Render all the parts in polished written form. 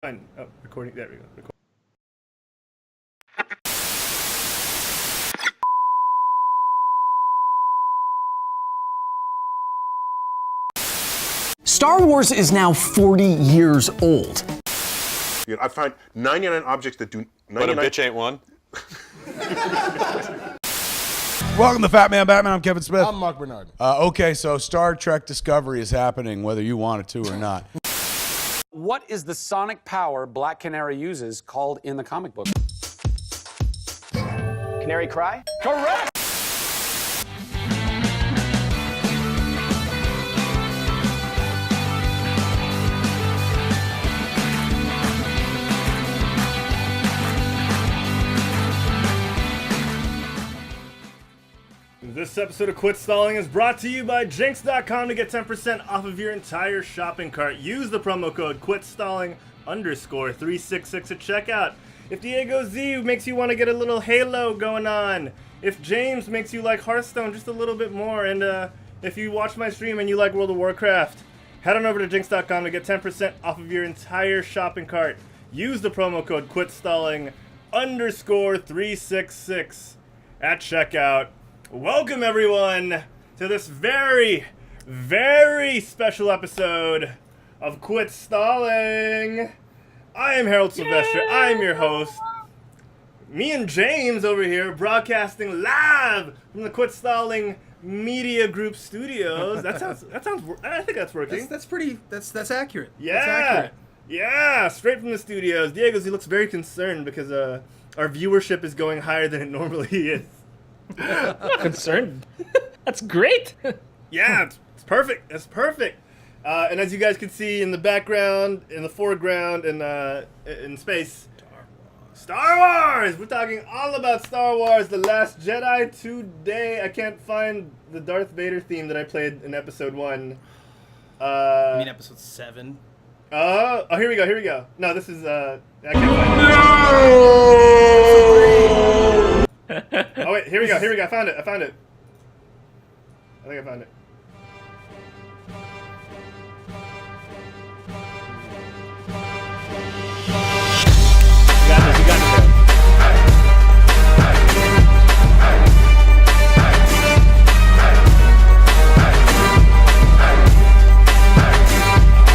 Fine. Oh, recording. There we go. Star Wars is now 40 years old. I find 99 objects that do 99... But a bitch ain't one. Welcome to Fat Man Batman. I'm Kevin Smith. I'm Mark Bernard. Okay, so Star Trek Discovery is happening, whether you want it to or not. What is the sonic power Black Canary uses called in the comic book? Canary cry? Correct! This episode of Quit Stalling is brought to you by Jinx.com to get 10% off of your entire shopping cart. Use the promo code QUITSTALLING_366 at checkout. If Diego Z makes you want to get a little Halo going on, if James makes you like Hearthstone just a little bit more, and if you watch my stream and you like World of Warcraft, head on over to Jinx.com to get 10% off of your entire shopping cart. Use the promo code QUITSTALLING_366 at checkout. Welcome everyone to this very, very special episode of Quit Stalling. I am Herald Silvestre. I am your host. Me and James over here broadcasting live from the Quit Stalling Media Group Studios. That sounds. I think that's working. That's accurate. Yeah. That's accurate. Yeah, straight from the studios. Diego, he looks very concerned because our viewership is going higher than it normally is. I'm not concerned. That's great. Yeah, it's perfect. It's perfect. And as you guys can see in the background, in the foreground, and in space, Star Wars. We're talking all about Star Wars: The Last Jedi today. I can't find the Darth Vader theme that I played in episode 1. I mean episode 7. Oh, here we go. No, this is I can't find it. Oh wait, here we go. I found it. I think I found it. You got this.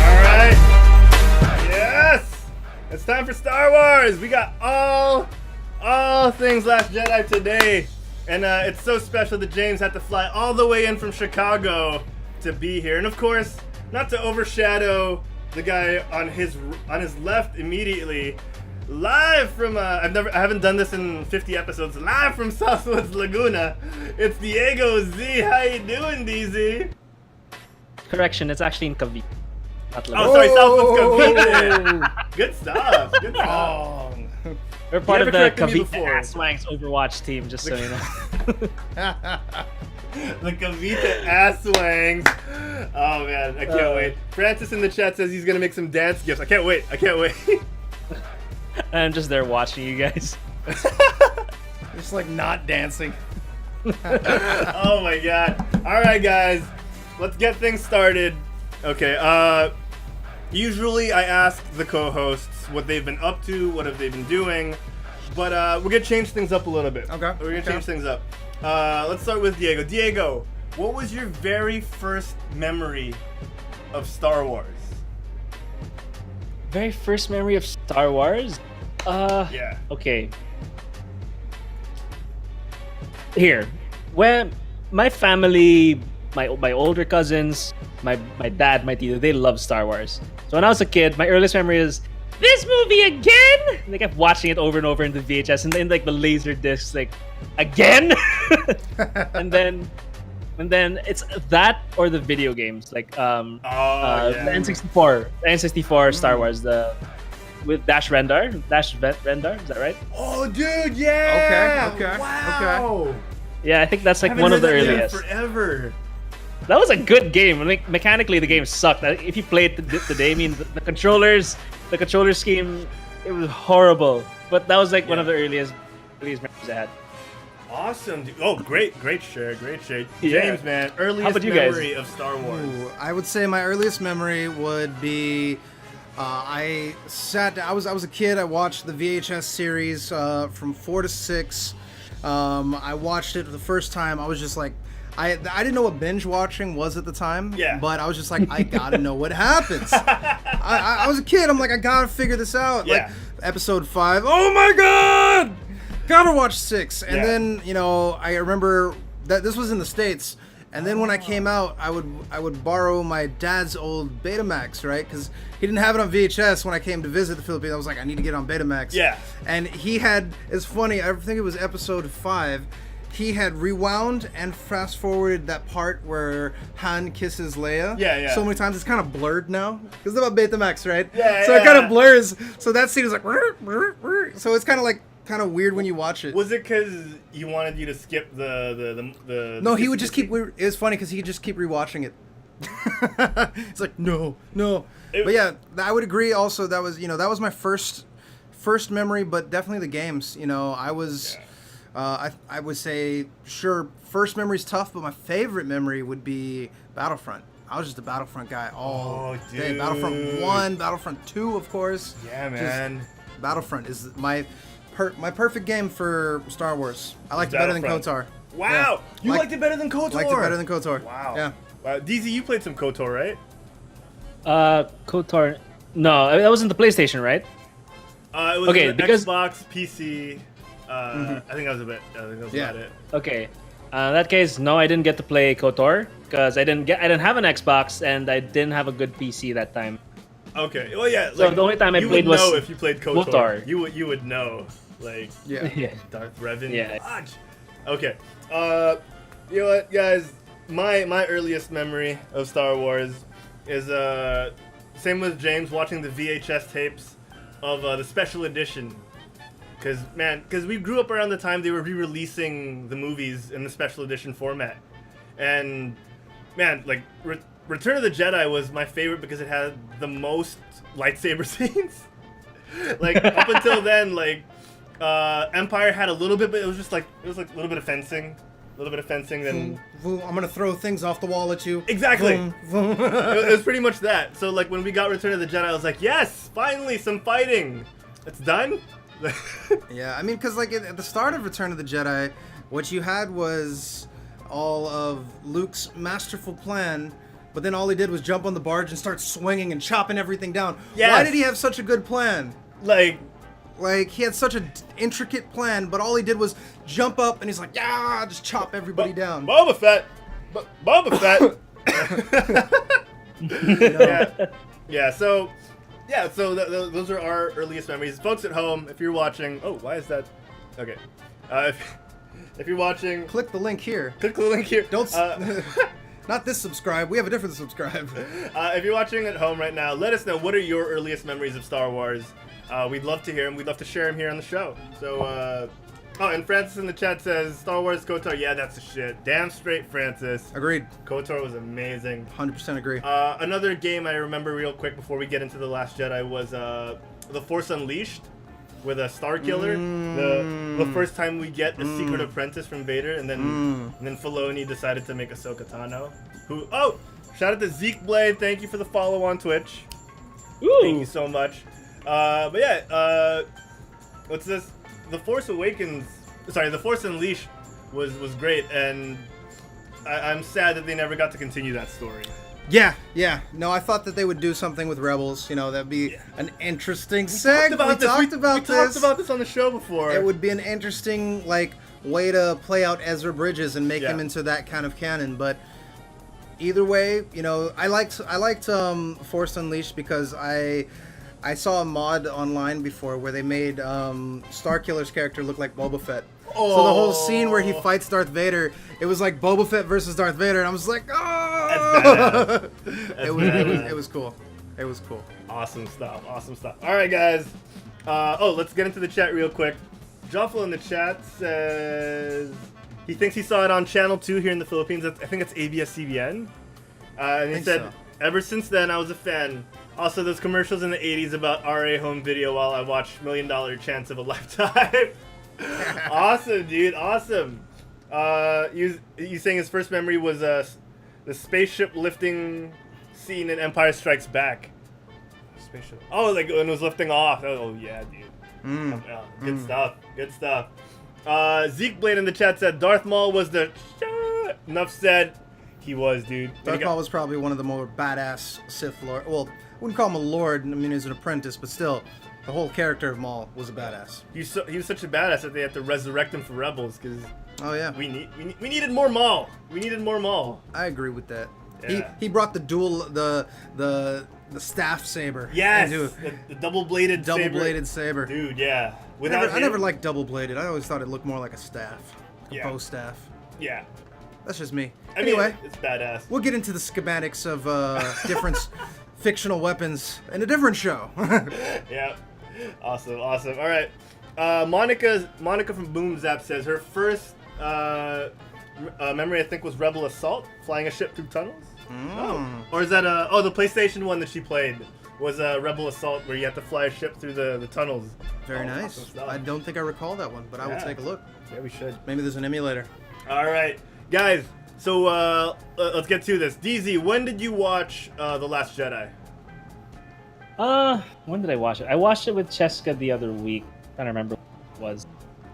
All right. Yes. It's time for Star Wars. We got all things Last Jedi today, and it's so special that James had to fly all the way in from Chicago to be here. And of course, not to overshadow the guy on his left immediately, live from I haven't done this in 50 episodes, live from Southwoods Laguna, it's Diego Z. How you doing, DZ? Correction, it's actually in Cavite. Not Oh, sorry, Southwoods Cavite. Good stuff. We're part You of the never corrected me Cavite before. Asswangs Overwatch team, just so you know. The Cavite Asswangs. Oh man, I can't wait. Francis in the chat says he's gonna make some dance gifs. I can't wait. I'm just there watching you guys. Just like not dancing. Oh my god. Alright guys, let's get things started. Okay, usually I ask the co-hosts what they've been up to, what have they been doing, but we're gonna change things up a little bit. Okay. We're gonna change things up. Let's start with Diego. Diego, what was your very first memory of Star Wars? Very first memory of Star Wars? Yeah. Okay. Here. When my family, my older cousins, my dad, my tito, they love Star Wars. So when I was a kid, my earliest memory is this movie again. And they kept watching it over and over in the VHS and then like the laser discs, like again. and then it's that or the video games, like the N64 Star Wars, with Dash Rendar, is that right? Oh, dude, yeah. Okay. Wow. Yeah, I think that's like one of the earliest. Forever. That was a good game. Like mechanically, the game sucked. If you play it today, I mean, the controller scheme, it was horrible. But that was like one of the earliest memories I had. Awesome, dude. Oh, great share. Yeah. James, man, How earliest about you guys? memory of Star Wars. Ooh, I would say my earliest memory would be I sat down. I was a kid. I watched the VHS series from 4 to 6. I watched it the first time. I was just like, I didn't know what binge watching was at the time. Yeah. But I was just like, I gotta know what happens. I was a kid. I'm like, I gotta figure this out. Yeah. Like episode 5. Oh my god! Gotta watch 6. And then I remember that this was in the States. And then when I came out, I would borrow my dad's old Betamax, right? Because he didn't have it on VHS when I came to visit the Philippines. I was like, I need to get it on Betamax. Yeah. And he had, it's funny, I think it was episode 5, he had rewound and fast forwarded that part where Han kisses Leia. Yeah. So many times it's kind of blurred now. Because it's about Betamax, right? Yeah, So it kind of blurs. So that scene is like, so it's kind of weird when you watch it. Was it because you wanted you to skip the No, he would just keep. It was funny because he could just keep rewatching it. It's like no. But yeah, I would agree. Also, that was my first memory, but definitely the games. I was, I would say sure. First memory's tough, but my favorite memory would be Battlefront. I was just a Battlefront guy all day. dude. Battlefront 1, Battlefront 2, of course. Yeah, man. Battlefront is my perfect game for Star Wars. I liked it better than Battlefront. KOTOR. Wow, you liked it better than KOTOR. Liked it better than KOTOR. Wow. Yeah. DZ, you played some KOTOR, right? KOTOR. No, that was in the PlayStation, right? It was Okay, the because- Xbox, PC. I think that was about it. Okay. In that case, no, I didn't get to play KOTOR because I didn't have an Xbox and I didn't have a good PC that time. Okay. Well, yeah. So the only time I you played would was know if you played KOTOR. KOTOR. You would know, like Yeah. Darth Revan. Yeah. Fudge. Okay. You know what, guys? My earliest memory of Star Wars is same with James, watching the VHS tapes of the special edition. Because we grew up around the time they were re-releasing the movies in the special edition format, and man, like Return of the Jedi was my favorite because it had the most lightsaber scenes. Like up until then, like Empire had a little bit, but it was like a little bit of fencing. Then I'm gonna throw things off the wall at you. exactly, Boom, boom. it was pretty much that. So like when we got Return of the Jedi, I was like, yes, finally some fighting. It's done. Yeah, I mean, because like at the start of Return of the Jedi, what you had was all of Luke's masterful plan, but then all he did was jump on the barge and start swinging and chopping everything down. Yes. Why did he have such a good plan? Like Like, he had such an intricate plan, but all he did was jump up and he's like, yeah, just chop everybody down. Boba Fett. Boba Fett. Yeah. So those are our earliest memories, folks at home. If you're watching, why is that? Okay. If you're watching, Click the link here. click the link here. Don't. Not this subscribe. We have a different subscribe. If you're watching at home right now, let us know what are your earliest memories of Star Wars. We'd love to hear them. We'd love to share them here on the show. So, and Francis in the chat says, Star Wars KOTOR, yeah, that's the shit. Damn straight, Francis. Agreed. KOTOR was amazing. 100% agree. Another game I remember real quick before we get into The Last Jedi was The Force Unleashed with a Star Killer. The first time we get a secret apprentice from Vader, and then Filoni decided to make Ahsoka Tano. Shout out to Zeke Blade. Thank you for the follow on Twitch. Ooh. Thank you so much. But yeah, what's this? The Force Unleashed was great, and I'm sad that they never got to continue that story. Yeah. No, I thought that they would do something with Rebels. You know, that'd be an interesting seg. We talked about this on the show before. It would be an interesting, way to play out Ezra Bridges and make him Yeah. into that kind of canon. But either way, I liked Force Unleashed because I saw a mod online before where they made Starkiller's character look like Boba Fett. So the whole scene where he fights Darth Vader, it was like Boba Fett versus Darth Vader, and I was like, oh! It was cool. It was cool. Awesome stuff. All right, guys. Let's get into the chat real quick. Joffel in the chat says he thinks he saw it on Channel 2 here in the Philippines. I think it's ABS-CBN. And he said, ever since then, I was a fan. Also, those commercials in the 80s about RA home video while I watched $1 Million Chance of a Lifetime. Awesome, dude. Awesome. You saying his first memory was the spaceship lifting scene in Empire Strikes Back. spaceship. Oh, like when it was lifting off. Oh yeah, dude. Good stuff. Good stuff. Zeke Blade in the chat said Darth Maul was the. Enough said. He was, dude. Darth Maul was probably one of the more badass Sith Lord. Well, I wouldn't call him a Lord. I mean, he was an apprentice, but still, the whole character of Maul was a badass. He was such a badass that they had to resurrect him for Rebels because. Oh yeah. We needed more Maul. We needed more Maul. I agree with that. Yeah. He brought the the staff saber. Yes. The double-bladed saber. Dude, yeah. I never liked double-bladed. I always thought it looked more like a staff, a bow staff. Yeah. That's just me. Anyway, it's badass. We'll get into the schematics of different fictional weapons in a different show. Yeah. Awesome. All right. Monica from Boom Zap says her first memory, I think, was Rebel Assault, flying a ship through tunnels. Oh. Or is that the PlayStation one that she played was Rebel Assault, where you have to fly a ship through the tunnels. Very nice. Awesome. I don't think I recall that one, but I will take a look. Yeah, we should. Maybe there's an emulator. All right, guys. So let's get to this. DZ, when did you watch The Last Jedi? When did I watch it? I watched it with Cheska the other week. I don't remember what it was.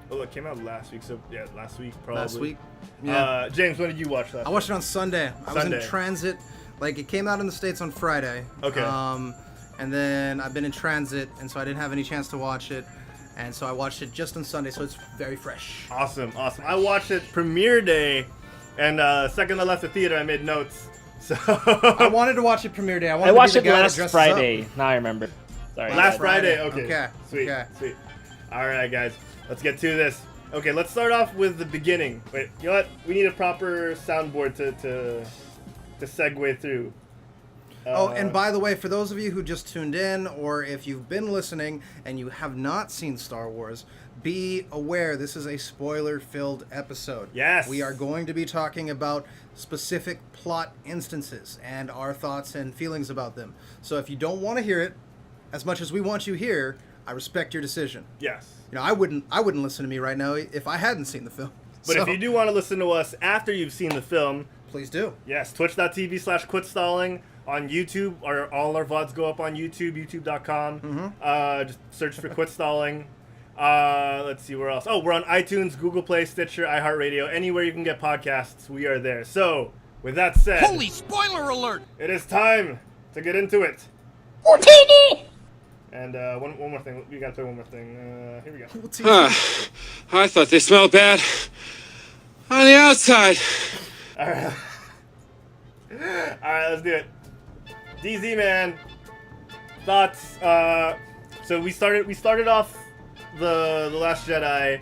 Oh, it came out last week. So yeah, last week probably. Last week. Yeah. James, when did you watch that? I watched it on Sunday. I was in transit. Like, it came out in the States on Friday. Okay. And then I've been in transit, and so I didn't have any chance to watch it. And so I watched it just on Sunday, so it's very fresh. Awesome. I watched it premiere day, and second I left the theater, I made notes. So I wanted to watch it premiere day. I watched it last Friday. Now I remember. Sorry. Last Friday. Okay. Okay. Sweet. All right, guys. Let's get to this. Okay, let's start off with the beginning. Wait, you know what? We need a proper soundboard to segue through. And by the way, for those of you who just tuned in, or if you've been listening and you have not seen Star Wars, be aware this is a spoiler-filled episode. Yes. We are going to be talking about specific plot instances and our thoughts and feelings about them. So if you don't want to hear it, as much as we want you here, I respect your decision. Yes. You know, I wouldn't listen to me right now if I hadn't seen the film. But if you do want to listen to us after you've seen the film, please do. Yes, twitch.tv/quitstalling. On YouTube, all our VODs go up on YouTube, youtube.com. Just search for Quit Stalling. Let's see where else. Oh, we're on iTunes, Google Play, Stitcher, iHeartRadio. Anywhere you can get podcasts, we are there. So, with that said... Holy spoiler alert! It is time to get into it. Portini! And one more thing. We gotta play one more thing. Here we go. I thought they smelled bad on the outside. All right, let's do it. DZ, man, thoughts. So we started off the Last Jedi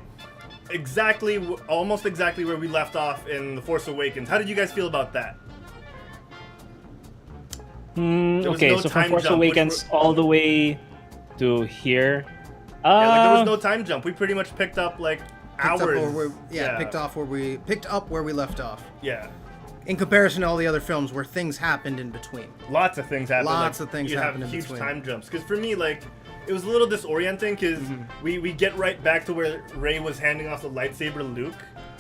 almost exactly where we left off in The Force Awakens. How did you guys feel about that? Okay, so from Force Awakens all the way to here. There was no time jump. We pretty much picked up like hours. Picked up where we left off. Yeah. In comparison to all the other films where things happened in between. Lots of things happened. Lots of things happened in between. between. Huge time jumps. Because for me, like, it was a little disorienting because we get right back to where Rey was handing off the lightsaber to Luke.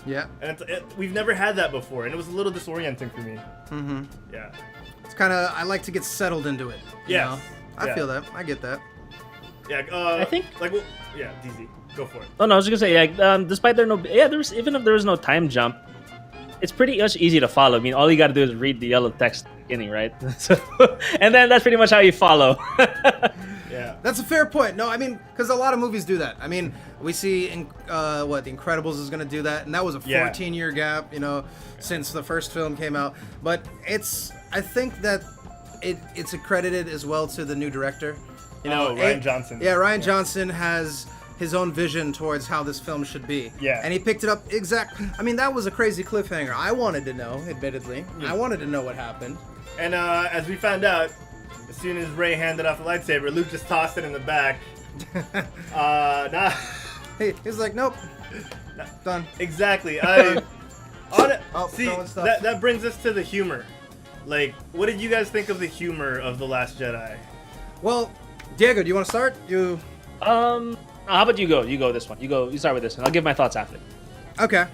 Yeah. And we've never had that before, and it was a little disorienting for me. Mm-hmm. Yeah. It's kind of, I like to get settled into it. Yeah. I feel that. I get that. Yeah. I think. Like, yeah, DZ, go for it. Oh no, I was just gonna say, despite even if there was no time jump, it's pretty much easy to follow. I mean, all you got to do is read the yellow text at the beginning, right? And then that's pretty much how you follow. Yeah. That's a fair point. No, I mean, because a lot of movies do that. I mean, we see, The Incredibles is going to do that, and that was a 14-year gap, since the first film came out. But I think that it's accredited as well to the new director. Rian Johnson. Yeah, Rian Johnson has his own vision towards how this film should be. Yeah. And he picked it up I mean, that was a crazy cliffhanger. I wanted to know, admittedly. I wanted to know what happened. And as we found out, as soon as Rey handed off the lightsaber, Luke just tossed it in the back. He was like, nope. Done. Exactly. That brings us to the humor. Like, what did you guys think of the humor of The Last Jedi? Well, Diego, do you want to start? How about you go? You go this one. You start with this one. I'll give my thoughts after. Okay.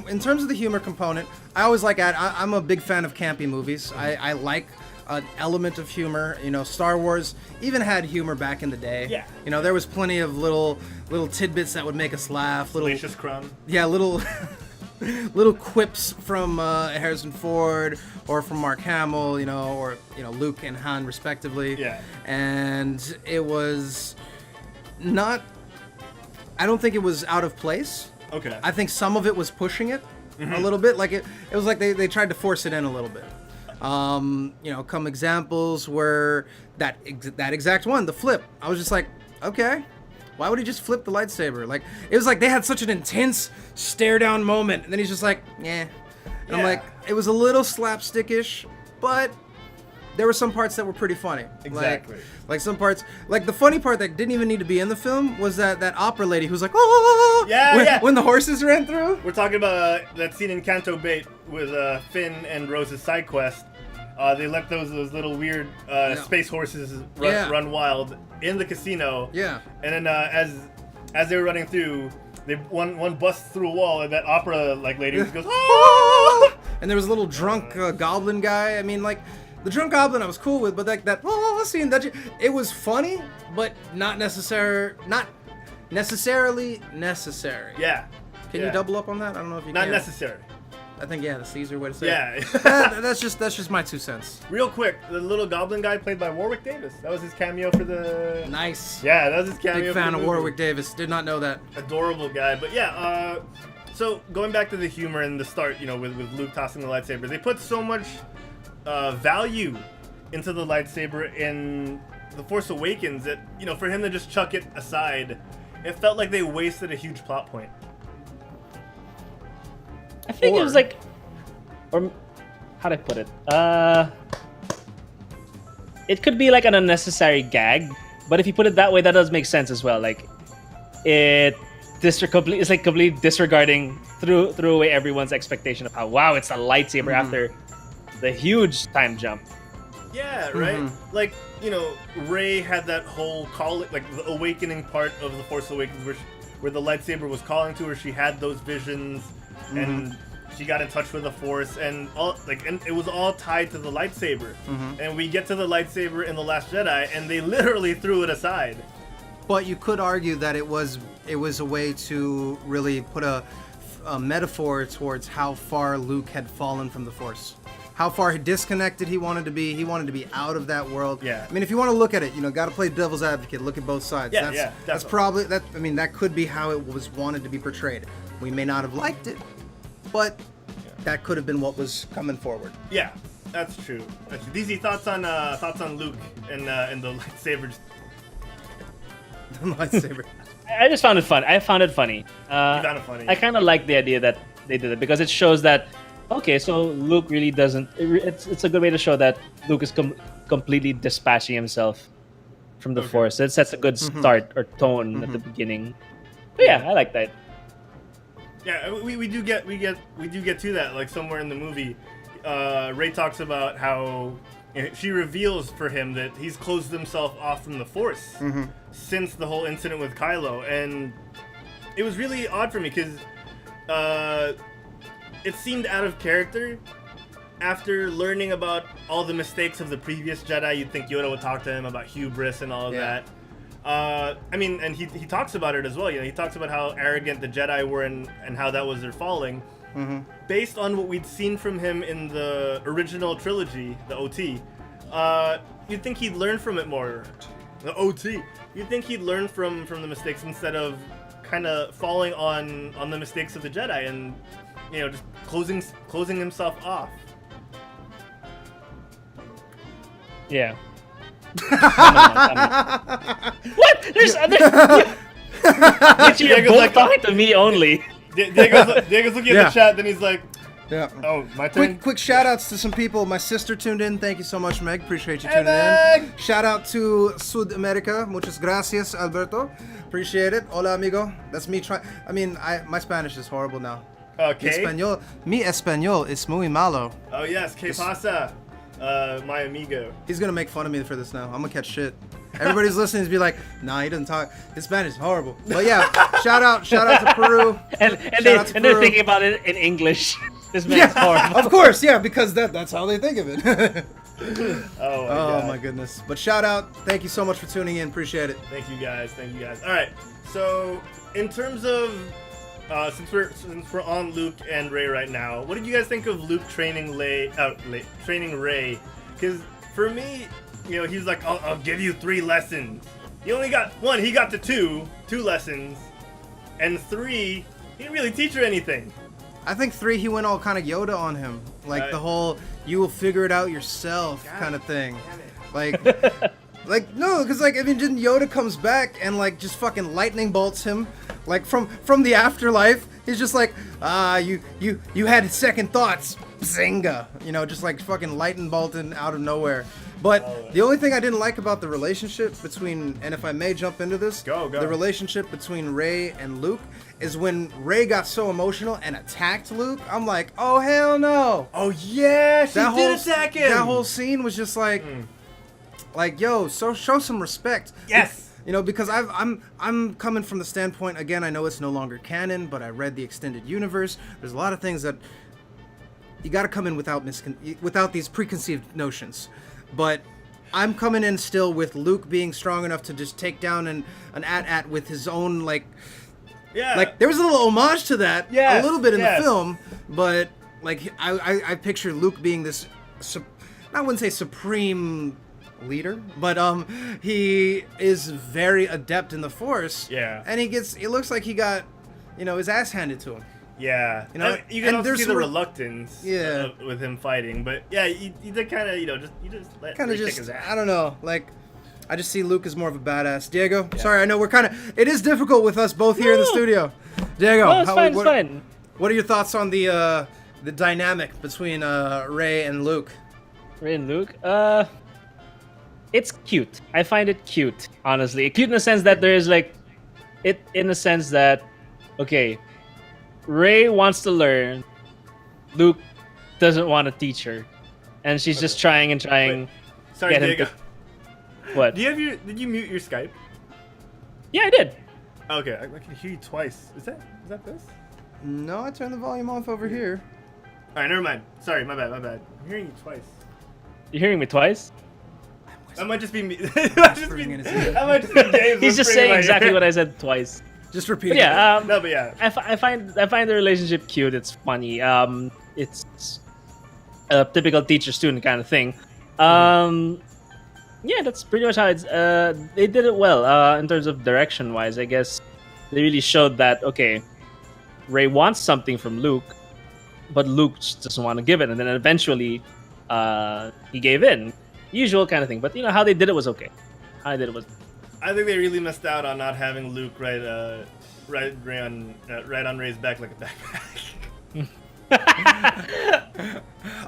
In terms of the humor component, I always I'm a big fan of campy movies. I like an element of humor. You know, Star Wars even had humor back in the day. Yeah. You know, there was plenty of little tidbits that would make us laugh. Salacious crumb. Yeah, little little quips from Harrison Ford or from Mark Hamill, you know, or Luke and Han respectively. Yeah. And it was not. I don't think it was out of place. Okay. I think some of it was pushing it a little bit. Like it was like they tried to force it in a little bit. You know, come examples were that exact one, the flip. I was just like, okay, why would he just flip the lightsaber? Like, it was like they had such an intense stare down moment, and then he's just like, yeah. And I'm like, it was a little slapstickish, but there were some parts that were pretty funny. Exactly. Like some parts, like the funny part that didn't even need to be in the film was that opera lady who's like, oh, when the horses ran through. We're talking about that scene in Canto Bait with Finn and Rose's side quest. They let those little weird space horses run wild in the casino. Yeah. And then as they were running through, one busts through a wall, and that opera lady goes, oh! And there was a little drunk goblin guy. I mean, like, the drunk goblin I was cool with, but like that scene, it was funny, but not necessarily necessary. Yeah. Can you double up on that? I don't know if you can. Not necessary. I think that's the easier way to say it. Yeah. That's just my 2 cents. Real quick, the little goblin guy played by Warwick Davis. That was his cameo for the... Nice. Yeah, that was his cameo. Big fan of Warwick Davis. Did not know that. Adorable guy. But yeah, so going back to the humor and the start, with Luke tossing the lightsaber, they put so much value into the lightsaber in The Force Awakens that, for him to just chuck it aside, it felt like they wasted a huge plot point. I think it was like, or how'd I put it? It could be like an unnecessary gag, but if you put it that way, that does make sense as well. Like, it's like completely disregarding, threw away everyone's expectation of how, wow, it's a lightsaber after the huge time jump. Yeah, right? Like, Rey had that whole the awakening part of The Force Awakens where the lightsaber was calling to her. She had those visions, and she got in touch with the Force, and it was all tied to the lightsaber. And we get to the lightsaber in The Last Jedi, and they literally threw it aside. But you could argue that it was a way to really put a metaphor towards how far Luke had fallen from the Force. How far disconnected he wanted to be. He wanted to be out of that world. Yeah. I mean, if you want to look at it, got to play devil's advocate. Look at both sides. Yeah, that's probably that. I mean, that could be how it was wanted to be portrayed. We may not have liked it, but that could have been what was coming forward. Yeah, that's true. DZ, thoughts on Luke and the lightsaber? The lightsaber. I just found it fun. I found it funny. You found it funny. I kind of like the idea that they did it because it shows that, okay, so Luke really doesn't. It's a good way to show that Luke is completely dispatching himself from the Force. It sets a good start or tone at the beginning. But yeah, I like that. Yeah, we do get to that, like, somewhere in the movie. Rey talks about how she reveals for him that he's closed himself off from the Force since the whole incident with Kylo, and it was really odd for me because it seemed out of character. After learning about all the mistakes of the previous Jedi, you'd think Yoda would talk to him about hubris and all of that. I mean, and he talks about it as well. He talks about how arrogant the Jedi were and how that was their falling. Based on what we'd seen from him in the original trilogy, the OT, you'd think he'd learn from it more. The OT. You'd think he'd learn from the mistakes instead of kind of falling on the mistakes of the Jedi and just closing himself off. Yeah. What? There's other. You're both talking to me only. Diego's looking at the chat, then he's like, Yeah. oh, my turn? Quick shout outs to some people. My sister tuned in. Thank you so much, Meg. Appreciate you tuning Meg! in. Shout out to Sud America. Muchas gracias, Alberto. Appreciate it. Hola, amigo. That's me trying. I mean, my Spanish is horrible now. Okay. Mi español es muy malo. Oh, yes. Que pasa, my amigo? He's gonna make fun of me for this now. I'm gonna catch shit. Everybody's listening to be like, nah, he doesn't talk. His Spanish is horrible. But yeah, shout out to Peru. And they're thinking about it in English. This man's horrible. Of course, yeah, because that's how they think of it. Oh my goodness. But shout out. Thank you so much for tuning in. Appreciate it. Thank you guys. All right. So in terms of since we're on Luke and Rey right now, what did you guys think of Luke training Rey? Because for me, he's like, I'll give you 3 lessons. He only got 1. He got to 2 lessons, and 3, he didn't really teach her anything. I think 3, he went all kind of Yoda on him, like the whole "you will figure it out yourself" kind of thing. Like, no, because like then Yoda comes back and like just fucking lightning bolts him, like from the afterlife. He's just like, you had second thoughts, Zinga, just like fucking lightning bolting out of nowhere. But the only thing I didn't like about the relationship between, and if I may jump into this, go. The relationship between Rey and Luke is when Rey got so emotional and attacked Luke. I'm like, oh hell no! Oh yeah, she did attack him. That whole scene was just like, yo, so show some respect. Yes. Because I'm coming from the standpoint, again, I know it's no longer canon, but I read the extended universe. There's a lot of things that you got to come in without these preconceived notions. But I'm coming in still with Luke being strong enough to just take down an AT-AT with his own, like there was a little homage to that, a little bit in the film, but like I picture Luke being this, I wouldn't say supreme leader, but he is very adept in the Force. Yeah. And it looks like he got, his ass handed to him. Yeah, you can also see the reluctance with him fighting, but yeah, you did kind of, you just let Rey kick his ass. I don't know, like, I just see Luke as more of a badass. Diego, sorry, I know it is difficult with us both here in the studio. Diego, no, it's fine. What are your thoughts on the dynamic between Rey and Luke? Rey and Luke? It's cute. I find it cute, honestly. Cute in the sense that there's like, okay, Rey wants to learn. Luke doesn't want to teach her, and she's just trying and trying. Wait, sorry, Diego. What? Did you mute your Skype? Yeah, I did. Okay, I can hear you twice. Is that this? No, I turned the volume off over here. All right, never mind. Sorry, my bad. I'm hearing you twice. You're hearing me twice? That might just be me. That might just be James. He's just saying exactly what I said twice. Just repeat. Yeah. No, but yeah. I find the relationship cute. It's funny. It's a typical teacher-student kind of thing. Yeah, that's pretty much how it's. They did it well. In terms of direction-wise, I guess they really showed that okay, Rey wants something from Luke, but Luke just doesn't want to give it, and then eventually, he gave in. Usual kind of thing, but how they did it was okay. How they did it was. I think they really missed out on not having Luke ride on Rey's back like a backpack.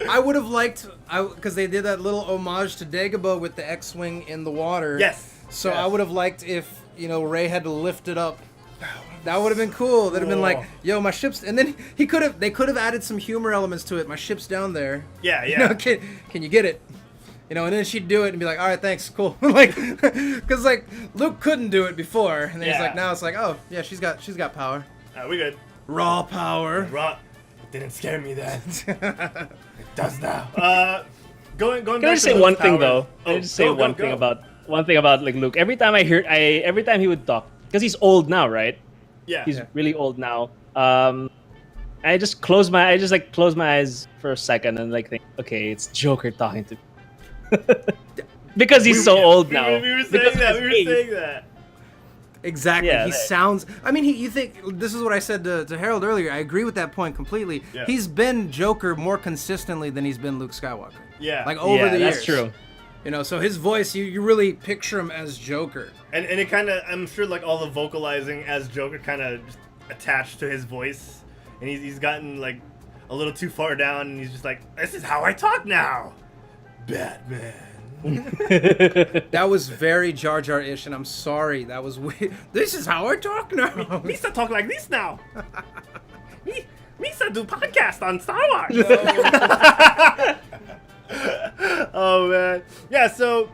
I would have liked, because they did that little homage to Dagobah with the X-wing in the water. Yes. So I would have liked if Rey had to lift it up. That would have been cool. That'd have been like, yo, my ship's, and then they could have added some humor elements to it. My ship's down there. Yeah. Can you get it? And then she'd do it and be like, all right, thanks, cool. Like, because like Luke couldn't do it before, and then he's like, now it's like, oh yeah, she's got power. We good. Raw power. Raw. It didn't scare me then. It does now. Going. Can I just say one thing though? Can I just say one thing about like Luke? Every time every time he would talk, because he's old now, right? Yeah. He's really old now. I just close my eyes for a second and like think, okay, it's Joker talking to me. Because he's so old now. We were saying that. Exactly. Yeah, he sounds. I mean, you think this is what I said to Herald earlier. I agree with that point completely. Yeah. He's been Joker more consistently than he's been Luke Skywalker. Yeah. Like over the years. That's true. So his voice, you really picture him as Joker. And it kind of, I'm sure like all the vocalizing as Joker kind of just attached to his voice, and he's gotten like a little too far down, and he's just like, this is how I talk now. Batman. That was very Jar Jar-ish, and I'm sorry. That was weird. This is how I talk now. Misa talk like this now. Misa do podcast on Star Wars. Oh man. Yeah. So,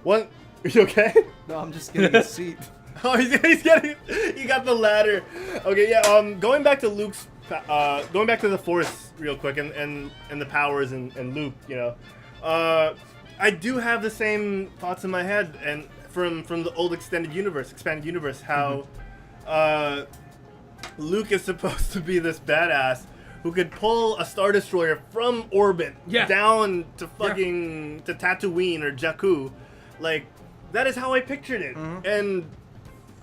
what? Are you okay? No, I'm just getting a seat. Oh, he's getting. You got the ladder. Okay. Yeah. Going back to Luke's going back to the Force real quick and the powers and Luke, you know, I do have the same thoughts in my head and from the old expanded universe, how Luke is supposed to be this badass who could pull a Star Destroyer from orbit down to fucking to Tatooine or Jakku. Like, that is how I pictured it. And,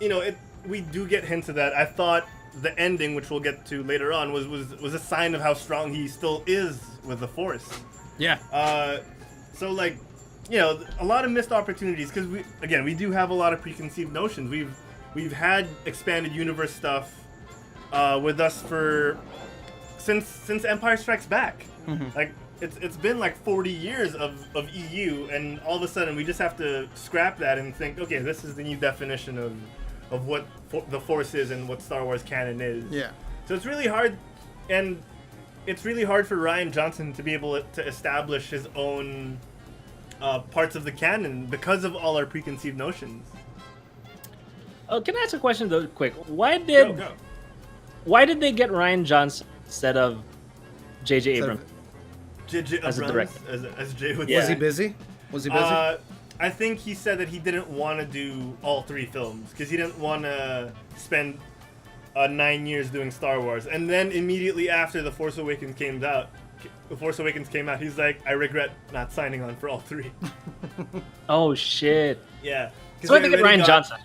you know, we do get hints of that. I thought the ending, which we'll get to later on, was a sign of how strong he still is with the Force. Yeah. So, like, you know, a lot of missed opportunities, because we do have a lot of preconceived notions. We've had expanded universe stuff with us since Empire Strikes Back. Like, it's been like 40 years of EU, and all of a sudden we just have to scrap that and think, okay, this is the new definition of what the Force is and what Star Wars canon is. Yeah. So it's really hard, and it's really hard for Rian Johnson to be able to establish his own parts of the canon because of all our preconceived notions. Can I ask a question though, quick? Why did they get Rian Johnson instead of J.J. Abrams as a director? As Jay would Was say. he busy? I think he said that he didn't want to do all 3 films because he didn't want to spend 9 years doing Star Wars. And then immediately after The Force Awakens came out, he's like, I regret not signing on for all 3. Oh shit! Yeah. So why they get Rian Johnson?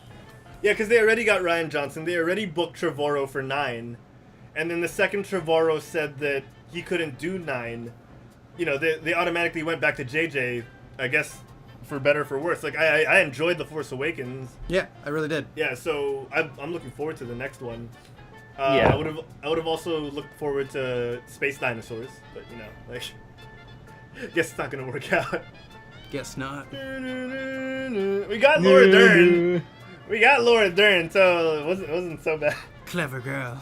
Yeah, because they already got Rian Johnson. They already booked Trevorrow for 9, and then the second Trevorrow said that he couldn't do 9. You know, they automatically went back to JJ. I guess for better or for worse. Like I enjoyed The Force Awakens. Yeah, I really did. Yeah, so I'm looking forward to the next one. Yeah. I would have also looked forward to Space Dinosaurs, but you know, like, guess it's not gonna work out. Guess not. We got Laura Dern, so it wasn't so bad. Clever girl.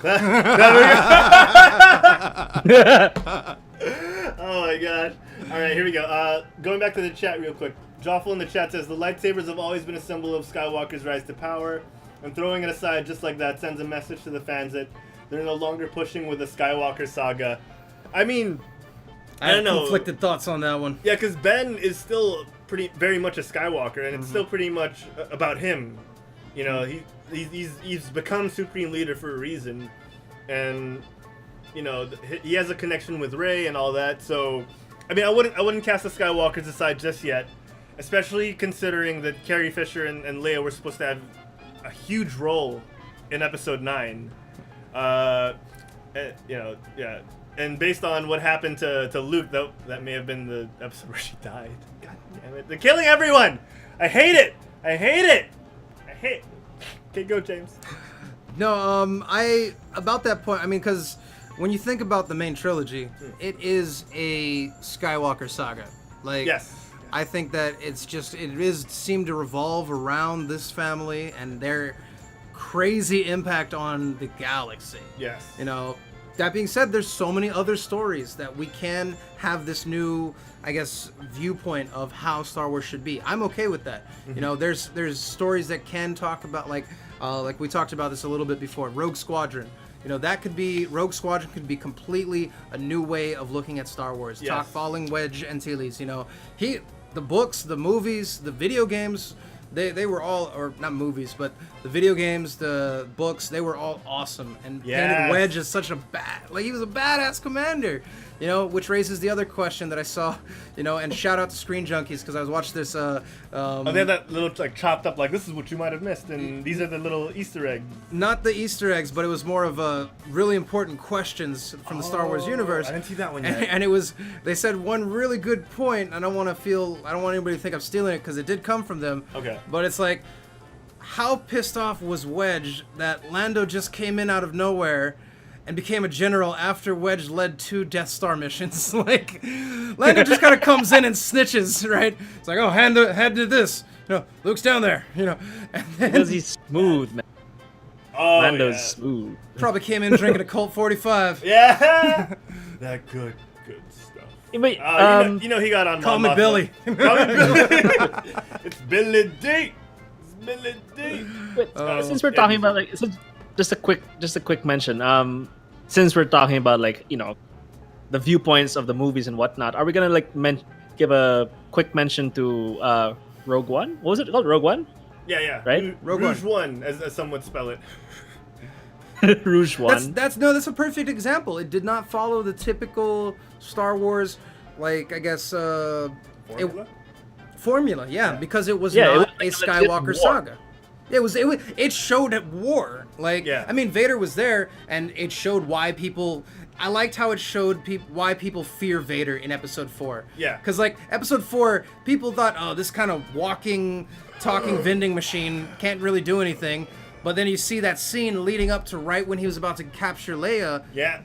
Oh my god. Alright, here we go. Going back to the chat real quick. Joffel in the chat says, the lightsabers have always been a symbol of Skywalker's rise to power, and throwing it aside just like that sends a message to the fans that they're no longer pushing with the Skywalker saga. I mean, I don't know. Conflicted thoughts on that one. Yeah, because Ben is still very much a Skywalker, and it's still pretty much about him. You know, he's become Supreme Leader for a reason, and you know he has a connection with Rey and all that. So, I mean, I wouldn't cast the Skywalkers aside just yet, especially considering that Carrie Fisher and Leia were supposed to have a huge role in Episode 9. You know, yeah. And based on what happened to Luke, that may have been the episode where she died. God damn it. They're killing everyone! I hate it! Okay, go, James. No, about that point, I mean, because when you think about the main trilogy, it is a Skywalker saga. Like, Yes. I think that it seemed to revolve around this family and their crazy impact on the galaxy. Yes. You know, that being said, there's so many other stories that we can have this new, I guess, viewpoint of how Star Wars should be. I'm okay with that. You know, there's stories that can talk about, like we talked about this a little bit before, Rogue Squadron. You know, Rogue Squadron could be completely a new way of looking at Star Wars. Yes. Following Wedge Antilles, you know. The books, the movies, the video games, they were all, or not movies, but the video games, the books, they were all awesome. And painted Wedge as such he was a badass commander, you know, which raises the other question that I saw, you know, and shout out to Screen Junkies, because I was watching this, They had that little, like, chopped up, like, this is what you might have missed, and these are the little Easter eggs. Not the Easter eggs, but it was more of really important questions from the Star Wars universe. I didn't see that one yet. And they said one really good point. I don't want anybody to think I'm stealing it, because it did come from them. Okay. But it's like, how pissed off was Wedge that Lando just came in out of nowhere and became a general after Wedge led 2 Death Star missions? Like, Lando just kind of comes in and snitches, right? It's like, oh, hand did this. You know, Luke's down there, you know. And then, Because he's smooth, man. Oh, Lando's smooth. probably came in drinking a Colt 45. Yeah! That good stuff. Wait, you know he got on Call me Mama. Billy. Call me Billy. It's Billy D. But since we're talking about, like, just a quick mention. since we're talking about like the viewpoints of the movies and whatnot, are we gonna like give a quick mention to Rogue One? What was it called? Rogue One? Yeah. Right? Rouge One, as some would spell it. Rouge One. That's a perfect example. It did not follow the typical Star Wars, like I guess formula. Yeah, because it was not a Skywalker saga. It showed at war. Like, I mean, Vader was there, and it showed why people. I liked how it showed why people fear Vader in Episode 4. Yeah. Because like Episode 4, people thought, oh, this kind of walking, talking vending machine can't really do anything. But then you see that scene leading up to right when he was about to capture Leia. Yeah.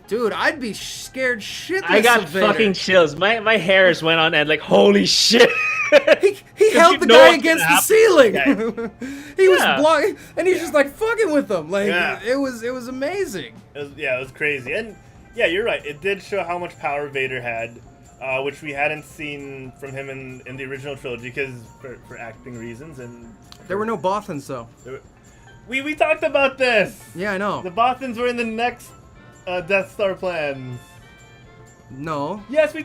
Dude, I'd be scared shitless. I got of Vader. fucking chills. My hairs went on end like, holy shit. He held the guy against the ceiling. Yeah. He was blocking, and he's just like fucking with them. Like Yeah. it was amazing. It was crazy. And yeah, you're right. It did show how much power Vader had, which we hadn't seen from him in the original trilogy because for acting reasons. And There were no Bothans though. we talked about this. Yeah, I know. The Bothans were in the next Death Star plans. No. Yes, we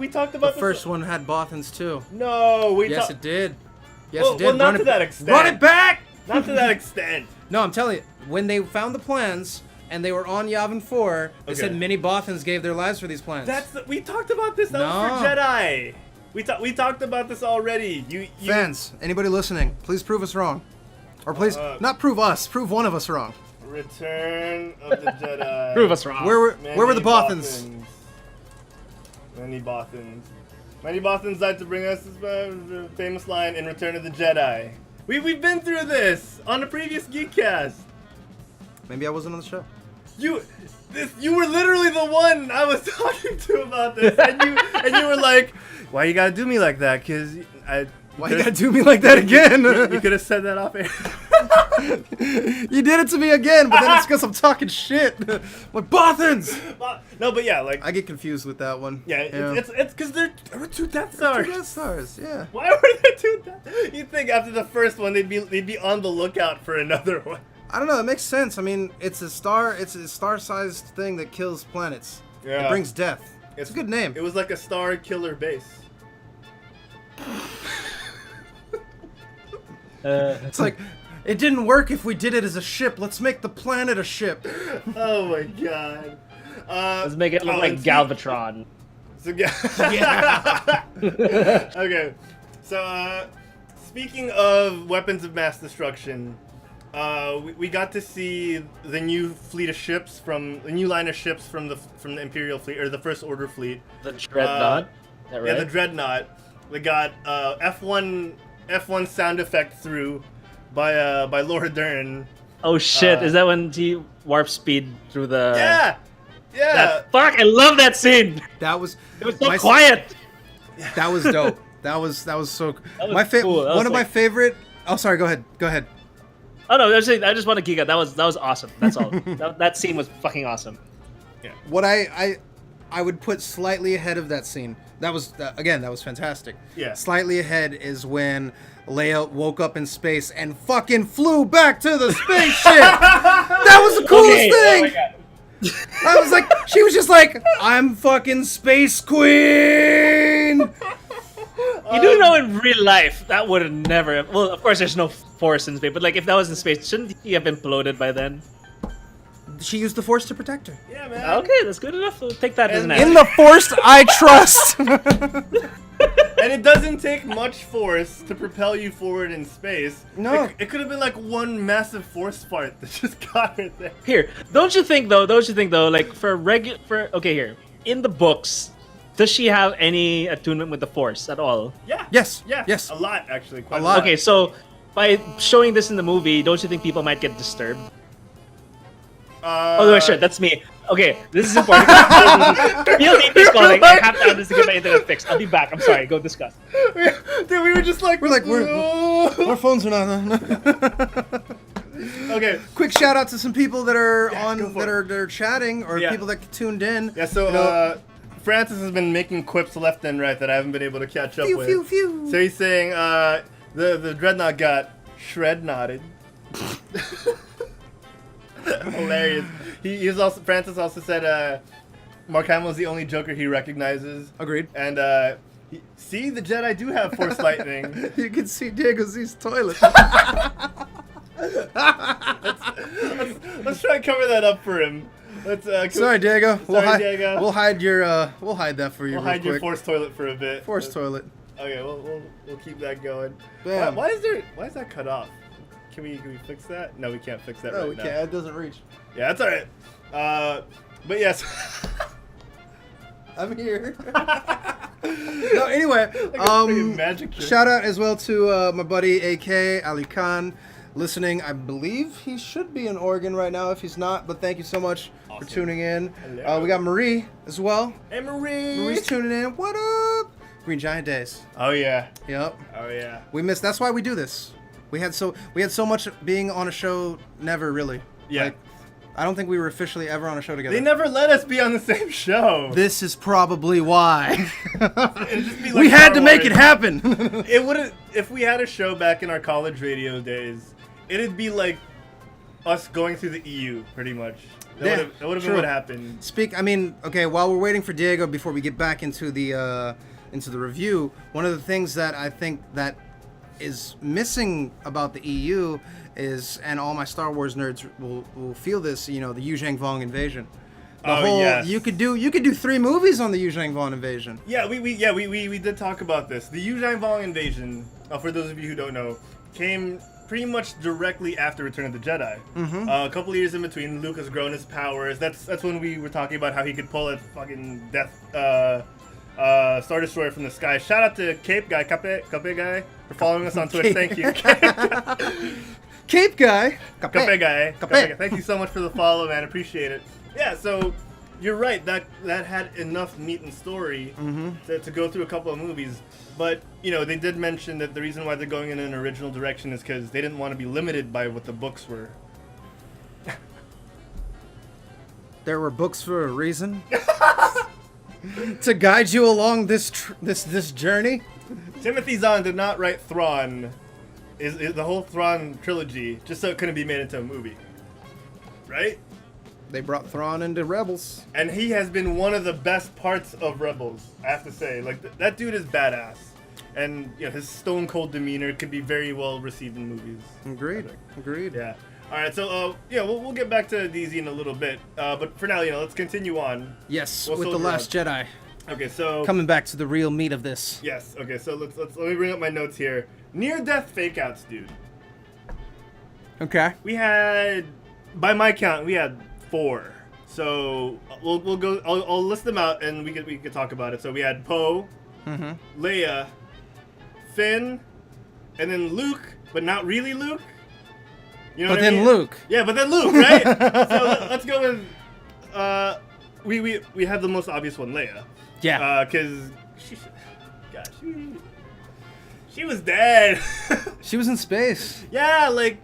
talked about The first one had Bothans too. No, Yes, it did. Yes, Well, it did. well, not to that extent. Run it back! Not to that extent. No, I'm telling you, when they found the plans and they were on Yavin 4, they said many Bothans gave their lives for these plans. We talked about this. That was for Jedi. We talked about this already. You Fans, anybody listening, please prove us wrong. Or please, not prove us, prove one of us wrong. Return of the Jedi. Prove us wrong. Where were the Bothans? Many Bothans. Many Bothans died to bring us this famous line in Return of the Jedi. We've been through this on the previous Geekcast. Maybe I wasn't on the show. You were literally the one I was talking to about this, and you were like, "Why you gotta do me like that?" Because Why you gotta do me like that again? You could have said that off air. You did it to me again, but then it's because I'm talking shit. Like Bothans. No, but yeah, like I get confused with that one. yeah, it's because there were two Death Stars. Two Death Stars, yeah. Why were there two Death? You'd think after the first one they'd be on the lookout for another one. I don't know. It makes sense. I mean, it's a star-sized thing that kills planets. Yeah. It brings death. It's a good name. It was like a star killer base. It's like, it didn't work if we did it as a ship. Let's make the planet a ship. Oh my god. Let's make it look like Galvatron. So yeah. Okay. So speaking of weapons of mass destruction, we got to see the new fleet of ships the new line of ships from the Imperial fleet or the First Order fleet. The Dreadnought. Is that right? Yeah, the Dreadnought. We got F1 sound effect through by Laura Dern. Oh shit! Is that when he warp speed through the? Yeah. Fuck! I love that scene. That was. It was so quiet. That was dope. That was so. That was cool. That One was of my favorite. Oh, sorry. Go ahead. Oh no! I just want to geek out. That was awesome. That's all. that scene was fucking awesome. Yeah. What I would put slightly ahead of that scene. That was again. That was fantastic. Yeah. Slightly ahead is when Leia woke up in space and fucking flew back to the spaceship. That was the coolest thing. Oh I was like, she was just like, I'm fucking Space Queen. You do know in real life that would have never. Well, of course, there's no force in space, but like if that was in space, shouldn't he have imploded by then? She used the Force to protect her. Yeah, man. Okay, that's good enough. We'll take that as an In answer. the Force, I trust. And it doesn't take much force to propel you forward in space. No. It could have been like one massive force fart that just got her there. Here, don't you think though? Like okay, here in the books, does she have any attunement with the Force at all? Yeah. Yes. Yeah. Yes. A lot, actually. Quite A lot. Okay, so by showing this in the movie, don't you think people might get disturbed? Oh no, sure, that's me. Okay, this is important. Real deep is calling. I have to have this to get my internet fixed. I'll be back. I'm sorry. Go discuss. Dude, we were just like... Our phones are not. Okay. Quick shout out to some people that are go for that are chatting or people that tuned in. Yeah, so Francis has been making quips left and right that I haven't been able to catch up with. Phew. So he's saying the Dreadnought got shred-knotted. Hilarious. He was also Francis also said Mark Hamill is the only Joker he recognizes. Agreed. And see, the Jedi do have Force lightning. You can see Diego Z's toilet. Let's try and cover that up for him. Sorry, Diego. Diego. We'll hide your. We'll hide that for you. We'll real hide your quick. Force toilet for a bit. Force toilet. Okay, we'll keep that going. Bam. Why is that cut off? Can we fix that? No, we can't fix that No, right we now. can't. It doesn't reach. Yeah, that's all right. But yes. I'm here. No, anyway, freaking magic trick. shout out as well to my buddy AK Ali Khan, listening. I believe he should be in Oregon right now if he's not, but thank you so much for tuning in. Hello. We got Marie as well. Hey, Marie. Marie's tuning in. What up? Green Giant Days. Oh yeah. Yep. Oh yeah. We missed. That's why we do this. We had so much being on a show. Never really. Yeah. Like, I don't think we were officially ever on a show together. They never let us be on the same show. This is probably why. It'd just be like We had Star to make it Wars. happen. It wouldn't. If we had a show back in our college radio days, it'd be like us going through the EU, pretty much. That would have been what happened. Okay, while we're waiting for Diego before we get back into the review, one of the things that I think that is missing about the EU is, and all my Star Wars nerds will feel this, the Yuzhang Vong invasion. Yes. You could do 3 movies on the Yuzhang Vong invasion. Yeah, we did talk about this. The Yuzhang Vong invasion, for those of you who don't know, came pretty much directly after Return of the Jedi. Mm-hmm. A couple of years in between, Luke has grown his powers. That's when we were talking about how he could pull a fucking Star Destroyer from the sky. Shout out to Cape Guy, for following us on Twitch. Thank you. Cape Guy. Cape Guy. Thank you so much for the follow, man. Appreciate it. Yeah, so you're right. That had enough meat and story to go through a couple of movies. But, they did mention that the reason why they're going in an original direction is because they didn't want to be limited by what the books were. There were books for a reason. To guide you along this journey. Timothy Zahn did not write Thrawn, is the whole Thrawn trilogy, just so it couldn't be made into a movie. Right? They brought Thrawn into Rebels. And he has been one of the best parts of Rebels, I have to say. Like, that dude is badass. And, his stone cold demeanor could be very well received in movies. Agreed. Yeah. All right, so, we'll get back to DZ in a little bit. But for now, let's continue on. Yes, We'll with The soldier Last on. Jedi. Okay, so... Coming back to the real meat of this. Yes, okay, so let me bring up my notes here. Near-death fake-outs, dude. Okay. We had, by my count, we had 4. So we'll go. I'll list them out and we could talk about it. So we had Poe, Leia, Finn, and then Luke, but not really Luke. You know But what I then mean? Luke. Yeah, but then Luke, right? So let's go with. We had the most obvious one, Leia. Yeah. Because she was dead. She was in space. Yeah, like.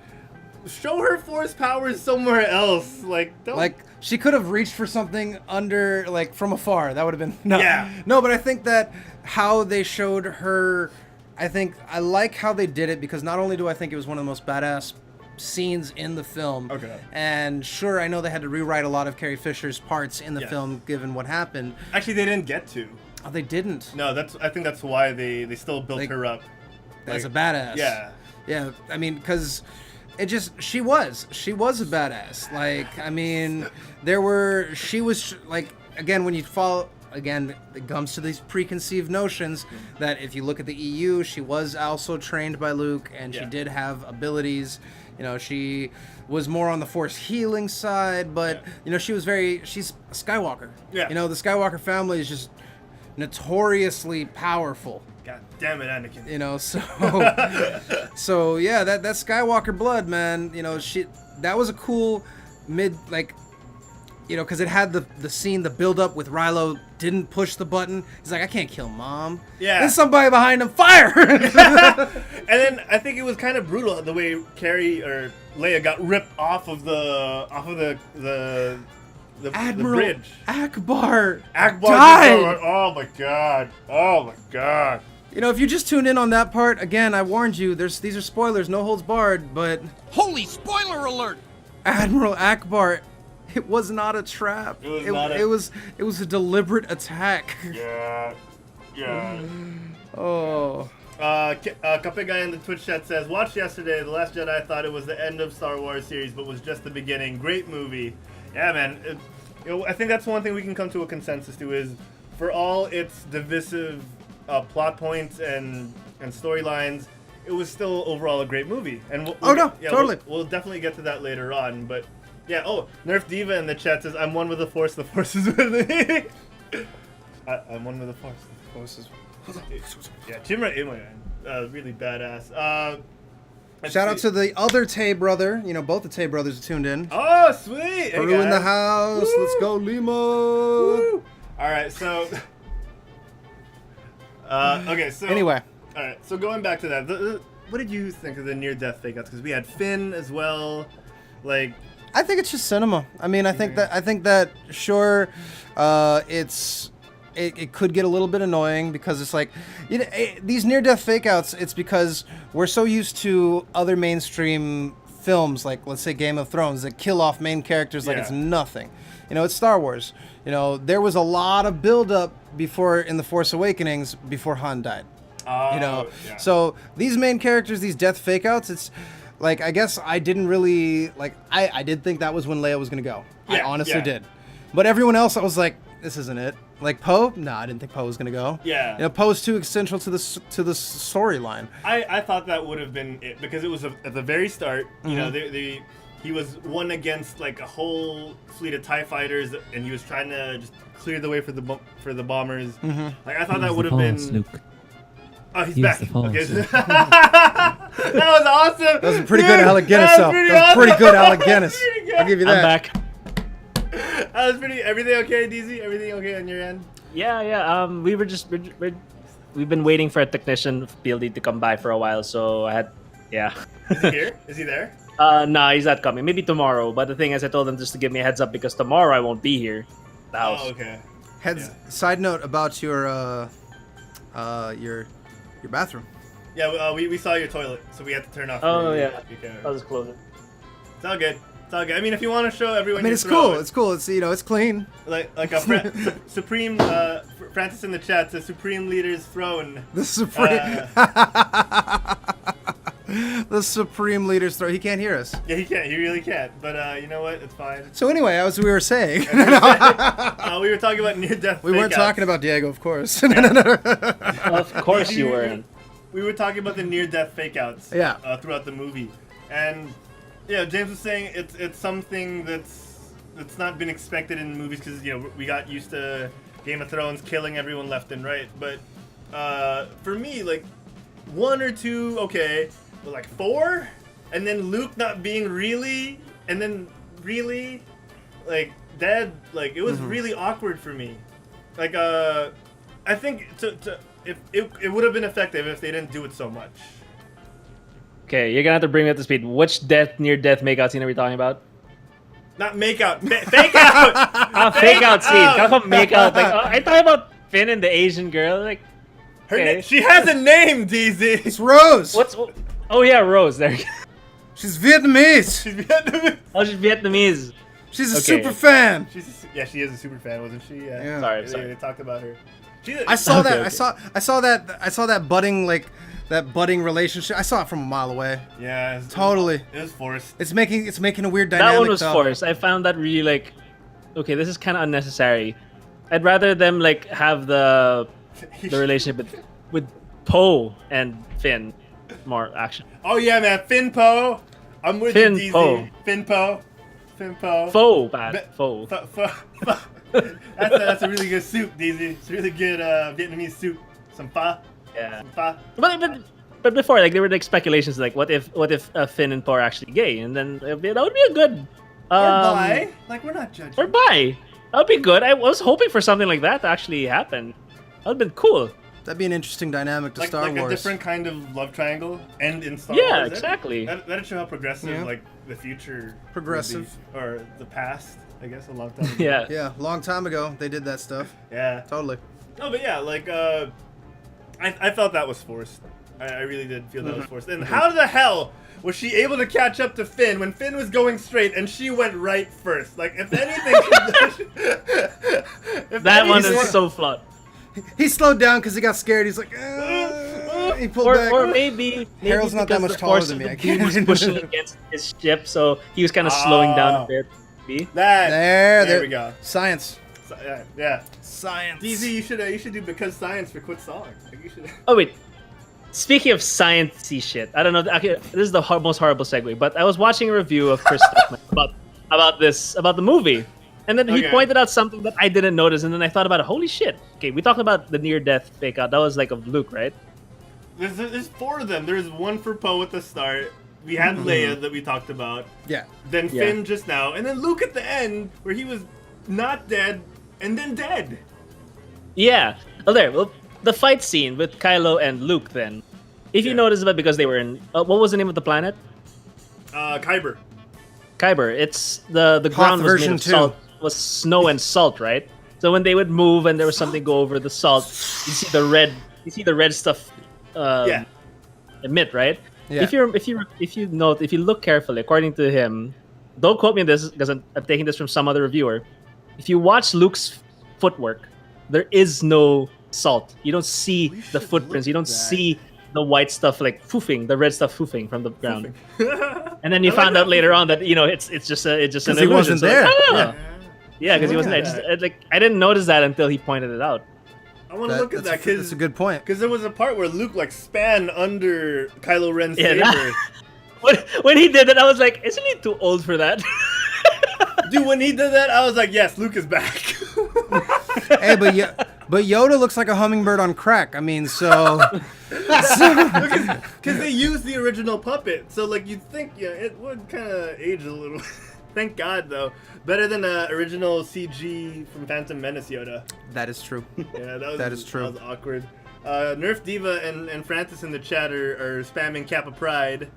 Show her Force powers somewhere else. Don't... Like, she could have reached for something under, from afar. That would have been... No. Yeah. No, but I think that how they showed her... I like how they did it, because not only do I think it was one of the most badass scenes in the film. Okay. And sure, I know they had to rewrite a lot of Carrie Fisher's parts in the film, given what happened. Actually, they didn't get to. Oh, they didn't? No, I think that's why they still built her up. As a badass. Yeah. Yeah, because... she was a badass. Again, when you follow, it comes to these preconceived notions that if you look at the EU, she was also trained by Luke, and she did have abilities. She was more on the Force healing side, but, she's a Skywalker. Yeah. The Skywalker family is just notoriously powerful. God damn it, Anakin. So yeah, that Skywalker blood, man. That was a cool because it had the scene, the build up with Rilo didn't push the button. He's like, I can't kill Mom. Yeah. Then somebody behind him, fire. And then I think it was kind of brutal the way Carrie or Leia got ripped off of the Admiral bridge. Akbar died. Oh my god. If you just tuned in on that part, again, I warned you. These are spoilers, no holds barred. But Holy spoiler alert! Admiral Akbar, it was not a trap. It was a deliberate attack. Yeah. Yeah. Oh. Kape guy in the Twitch chat says, watched yesterday, The Last Jedi. I thought it was the end of Star Wars series, but was just the beginning. Great movie. Yeah, man. I think that's one thing we can come to a consensus to is, for all its divisive plot points and storylines, it was still overall a great movie. And totally. We'll definitely get to that later on. But yeah, Nerf Diva in the chat says, I'm one with the Force is with me. I'm one with the Force. The Force is. Yeah, Jimra really badass. Shout out to the other Tay brother. You know, both the Tay brothers are tuned in. Oh, sweet! Peru in the house. Woo! Let's go, Lima. Woo! All right, so. Okay, so. Anyway. All right, so going back to that, what did you think of the near-death fake-outs? Because we had Finn as well, like. I think it's just cinema. I mean, I think that sure, it could get a little bit annoying because it's like, you know, these near-death fake-outs, it's because we're so used to other mainstream films, like, let's say, Game of Thrones, that kill off main characters like it's nothing. You know, it's Star Wars. You know, there was a lot of build-up before, in The Force Awakenings, before Han died. You know, so these main characters, these death fake-outs, it's, like, I guess I didn't really, like, I did think that was when Leia was going to go. I honestly did. But everyone else, I was like, this isn't it. Like Poe? No, I didn't think Poe was gonna go. Yeah. You know, Poe's too essential to the storyline. I thought that would have been it because it was at the very start. You know, he was one against like a whole fleet of TIE fighters, and he was trying to just clear the way for the bombers. Like I thought that would have been. Luke. Oh, he's back. Okay. That was awesome. That was a pretty good Alec Guinness. That was pretty good Alec Guinness. I'll give you that. I'm back. That was pretty. Everything okay, DZ? Everything okay on your end? Yeah. We've been waiting for a technician PLD to come by for a while, so I had. Yeah. Is he here? Is he there? Nah, he's not coming. Maybe tomorrow. But the thing is, I told him just to give me a heads up because tomorrow I won't be here. The house. Oh, okay. Side note about your bathroom. Yeah, we saw your toilet, so we had to turn off. Oh yeah. I'll just close it. It's all good. It's all good. I mean, if you want to show everyone, I mean, it's cool. It's cool. It's, you know, it's clean. Like a supreme. Francis in the chat says Supreme Leader's throne. The Supreme. The Supreme Leader's throne. He can't hear us. Yeah, he can't. He really can't. But you know what? It's fine. So anyway, as we were saying, we were talking about near-death. We weren't talking about Diego, of course. Of course you weren't. We were talking about the near-death fake-outs. Yeah. Throughout the movie, and yeah, James was saying it's something that's not been expected in movies because you know we got used to Game of Thrones killing everyone left and right. But for me, like 1 or 2, okay, but like 4, and then Luke not being really, and then really, like dead. Like it was really awkward for me. Like I think if it would have been effective if they didn't do it so much. Okay, you're gonna have to bring me up to speed. Which near-death make-out scene are we talking about? Not make-out, fake-out! Fake-out scene. How come make-out? Like, I thought about Finn and the Asian girl. Like, her she has a name, DZ! It's Rose! Oh yeah, Rose. There. She's Vietnamese! She's Vietnamese! Oh, she's Vietnamese. She's a super fan! She is a super fan, wasn't she? Yeah. Sorry. They talked about her. I saw that. I saw that budding, like, that budding relationship. I saw it from a mile away. Yeah, totally. It was forced. It's making a weird dynamic. That one was forced. I found that really like, okay, this is kind of unnecessary. I'd rather them like have the relationship with Poe and Finn, more action. Oh yeah, man, Finn Poe. I'm with Finn you, DZ. Poe. Finn Poe. Finn Poe. Faux bad. Faux. That's a really good soup, DZ. It's a really good Vietnamese soup. Some pho. Yeah. Some pho. But before, like, there were like speculations, like, what if Finn and Poe are actually gay, and then that would be a good. Or bi. Like, we're not judging. Or bi. That would be good. I was hoping for something like that to actually happen. That would have been cool. That'd be an interesting dynamic to Star Wars. Like a different kind of love triangle, and in Star Wars. Yeah, exactly. That'd show how progressive, like, the future. Progressive. Or the past, I guess, a long time ago. Yeah. Yeah, long time ago they did that stuff. Yeah. Totally. No, but yeah, like, I felt that was forced. I really did feel that was forced. And how the hell was she able to catch up to Finn when Finn was going straight and she went right first? Like, if anything... That one is so flawed. He slowed down because he got scared. He's like, he pulled back. Or maybe Harold's not that because much the taller force than of me. the beam was pushing against his ship, so he was kind of slowing down a bit. There we go. Science. Yeah. Science. DZ, you should do because science for quit stalling. Like, you should... Oh wait, speaking of sciencey shit, I don't know. Okay, this is the most horrible segue, but I was watching a review of Chris Stuckman about the movie, and then he pointed out something that I didn't notice, and then I thought about it. Holy shit! Okay, we talked about the near-death fake out. That was like of Luke, right? There's 4 of them. There's one for Poe at the start. We had Leia that we talked about. Yeah. Then Finn just now, and then Luke at the end, where he was not dead and then dead. Yeah. Well, the fight scene with Kylo and Luke. Then, if you notice about because they were in what was the name of the planet? Kyber. Kyber. It's the ground was made of salt. Was snow and salt, right? So when they would move and there was something go over the salt, you see the red. You see the red stuff. Emit, right? Yeah. If you look carefully, according to him, don't quote me on this because I'm taking this from some other reviewer. If you watch Luke's footwork, there is no salt. You don't see the footprints. You don't see the white stuff like foofing, the red stuff foofing from the ground. And then you found out later on that it's just an illusion. He wasn't there. Yeah, because he wasn't there. I didn't notice that until he pointed it out. I want to look at that because that's a good point. Because there was a part where Luke like span under Kylo Ren's saber. When he did that, I was like, isn't he too old for that? Dude, when he did that, I was like, yes, Luke is back. Hey, but Yoda looks like a hummingbird on crack. I mean, so... Because they used the original puppet, so like you'd think, yeah, it would kind of age a little. Thank God, though. Better than original CG from Phantom Menace Yoda. That is true. Yeah, that is true. That was awkward. Nerf Diva and Francis in the chat are spamming Kappa Pride,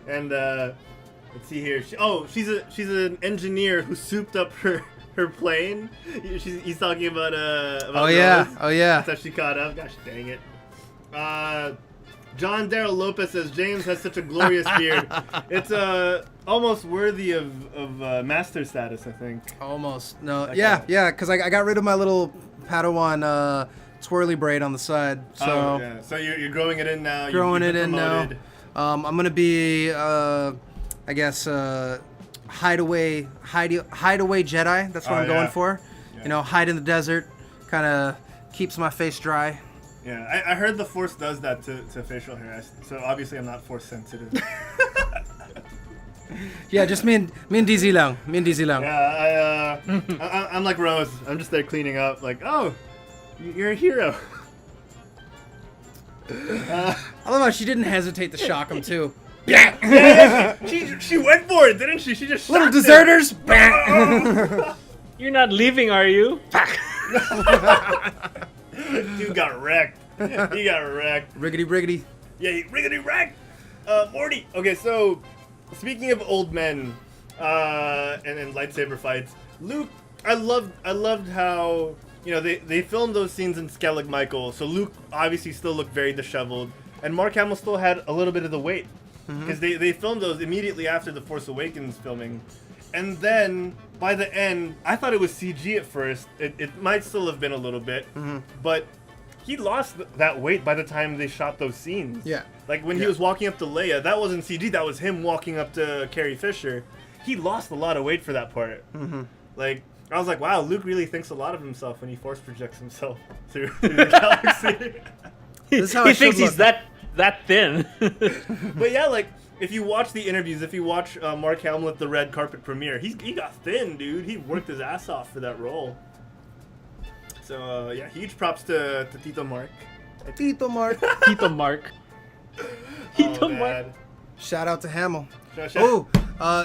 and let's see here. She's an engineer who souped up her plane. He's talking about oh yeah, Rose. oh yeah. That's how she caught up. Gosh dang it. John Darrell Lopez says James has such a glorious beard. It's almost worthy of master status, I think. Almost. No. Yeah. Because I got rid of my little Padawan twirly braid on the side. So So you're growing it in now. Growing it in now. I'm gonna be I guess hideaway Jedi. That's what I'm going for. Yeah. You know, hide in the desert. Kind of keeps my face dry. Yeah, I heard the Force does that to facial hair, so obviously I'm not Force sensitive. Yeah, just me and DZ lang. Yeah, I'm like Rose. I'm just there cleaning up. Like, oh, you're a hero. I love how she didn't hesitate to shock him too. Yeah. She went for it, didn't she? She just little deserters. You're not leaving, are you? Dude got wrecked. He got wrecked. Riggedy. Yeah, riggedy wrecked. Morty. Okay, so speaking of old men and lightsaber fights, Luke. I loved how they filmed those scenes in Skellig Michael. So Luke obviously still looked very disheveled, and Mark Hamill still had a little bit of the weight because they filmed those immediately after the Force Awakens filming. And then, by the end, I thought it was CG at first. It might still have been a little bit, but he lost that weight by the time they shot those scenes. Yeah. Like, when he was walking up to Leia, that wasn't CG, that was him walking up to Carrie Fisher. He lost a lot of weight for that part. Like, I was like, wow, Luke really thinks a lot of himself when he force projects himself through the galaxy. He thinks he's that thin. But yeah, like, if you watch the interviews, if you watch Mark Hamill at the red carpet premiere, he got thin, dude. He worked his ass off for that role. So yeah, huge props to Tito Mark. Tito Mark. Tito Mark. Tito Mark. Shout out to Hamill.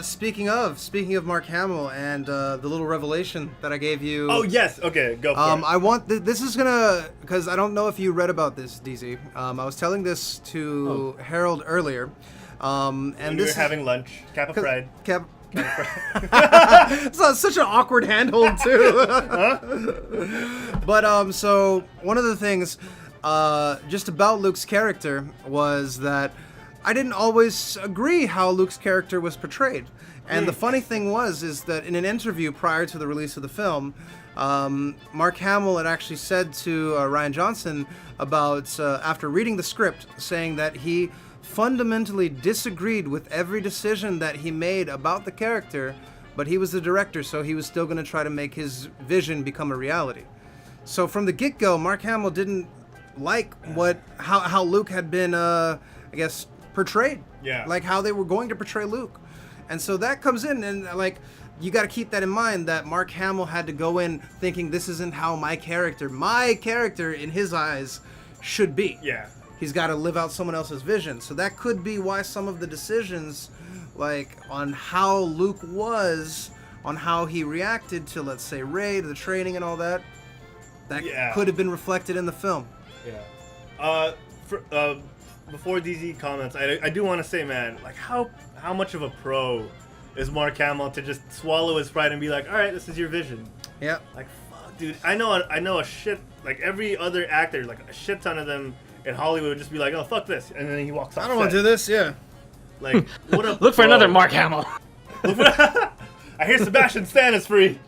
Speaking of Mark Hamill and the little revelation that I gave you. Oh yes, okay, go for it. I want this is gonna because I don't know if you read about this, DZ. I was telling this to Herald earlier. And when this we were having lunch, Kappa Pride. It's such an awkward handhold too. But so one of the things just about Luke's character was that I didn't always agree how Luke's character was portrayed. And the funny thing is that in an interview prior to the release of the film, Mark Hamill had actually said to Rian Johnson about, after reading the script, saying that he fundamentally disagreed with every decision that he made about the character, but he was the director, so he was still going to try to make his vision become a reality. So from the get-go, Mark Hamill didn't like how Luke had been, I guess, portrayed. Yeah. Like how they were going to portray Luke. And so that comes in, and like, you got to keep that in mind, that Mark Hamill had to go in thinking this isn't how my character in his eyes should be. Yeah. He's got to live out someone else's vision. So that could be why some of the decisions, like on how Luke was, on how he reacted to, let's say, Rey, to the training and all that, could have been reflected in the film. Yeah. Before DZ comments, I do want to say, man, like how much of a pro is Mark Hamill to just swallow his pride and be like, all right, this is your vision. Yeah. Like, fuck, dude. I know a shit, like every other actor, like a shit ton of them in Hollywood would just be like, oh, fuck this. And then he walks off. I don't want to do this, yeah. Like, what a Look for pro. another Mark Hamill. I hear Sebastian Stan is free.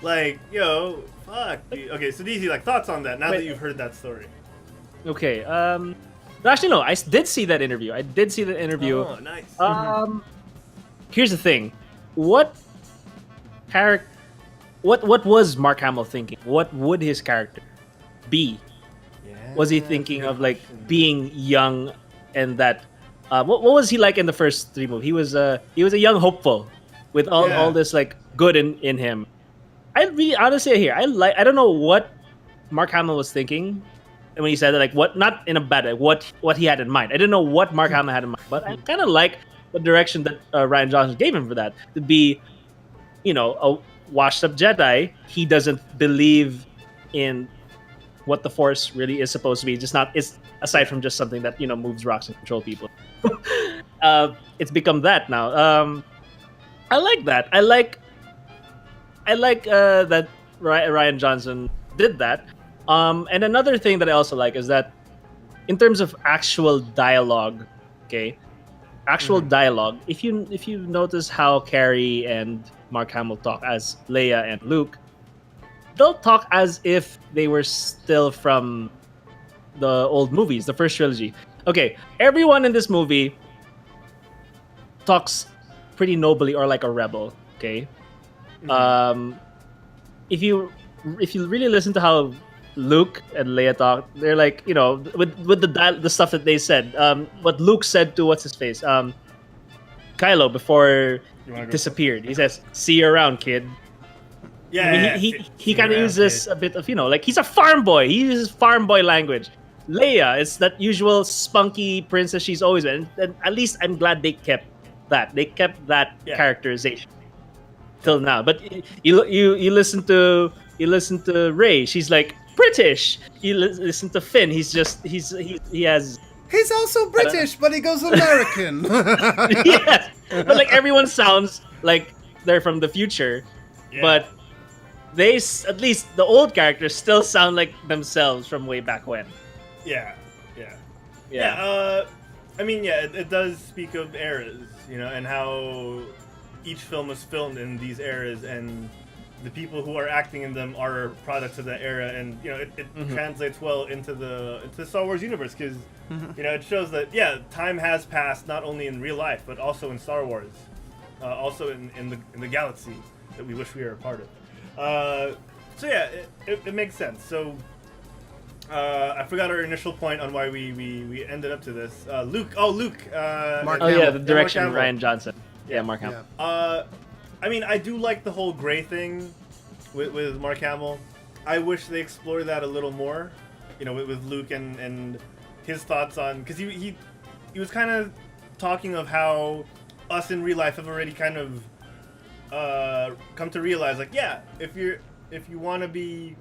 Like, yo, fuck. Dude. Okay, so DZ, like, thoughts on that now that you've heard that story? Okay. Actually, no. I did see that interview. Oh, nice. Here's the thing. What was Mark Hamill thinking? What would his character be? Yeah, was he thinking of like being young and that? What was he like in the first 3 movies? He was a young hopeful with all this like good in him. I really honestly here I don't know what Mark Hamill was thinking when he said that, like, what, not in a bad way, what he had in mind. I didn't know what Mark Hamill had in mind, but I kind of like the direction that Rian Johnson gave him for that, to be, you know, a washed up Jedi. He doesn't believe in what the Force really is supposed to be. It's aside from just something that, you know, moves rocks and control people. It's become that now. I like that. I like that Rian Johnson did that. And another thing that I also like is that in terms of actual dialogue, dialogue, if you notice how Carrie and Mark Hamill talk as Leia and Luke, they'll talk as if they were still from the old movies, the first trilogy. Okay, everyone in this movie talks pretty nobly or like a rebel, okay? If you really listen to how Luke and Leia talk, they're like, you know, with the stuff that they said. What Luke said to what's his face, Kylo, before he disappeared. He says, "See you around, kid." Yeah, I mean, he kind of uses a bit of, you know, like he's a farm boy. He uses farm boy language. Leia is that usual spunky princess she's always been. And at least I'm glad they kept that. They kept that characterization till now. But you listen to Rey. She's like British. You listen to Finn. He has. He's also British, but he goes American. Yes, but like everyone sounds like they're from the future, but they, at least the old characters, still sound like themselves from way back when. Yeah. I mean, it does speak of eras, you know, and how each film was filmed in these eras, and the people who are acting in them are products of that era, and you know, it translates well into the Star Wars universe, because you know, it shows that time has passed not only in real life but also in Star Wars, also in the galaxy that we wish we were a part of. So it makes sense. So I forgot our initial point on why we ended up to this. Luke. Mark the direction Mark Rian Johnson. Yeah, Mark Hamill. I mean, I do like the whole gray thing with Mark Hamill. I wish they explored that a little more, you know, with Luke and his thoughts on, because he was kind of talking of how us in real life have already kind of come to realize, like, if you want to be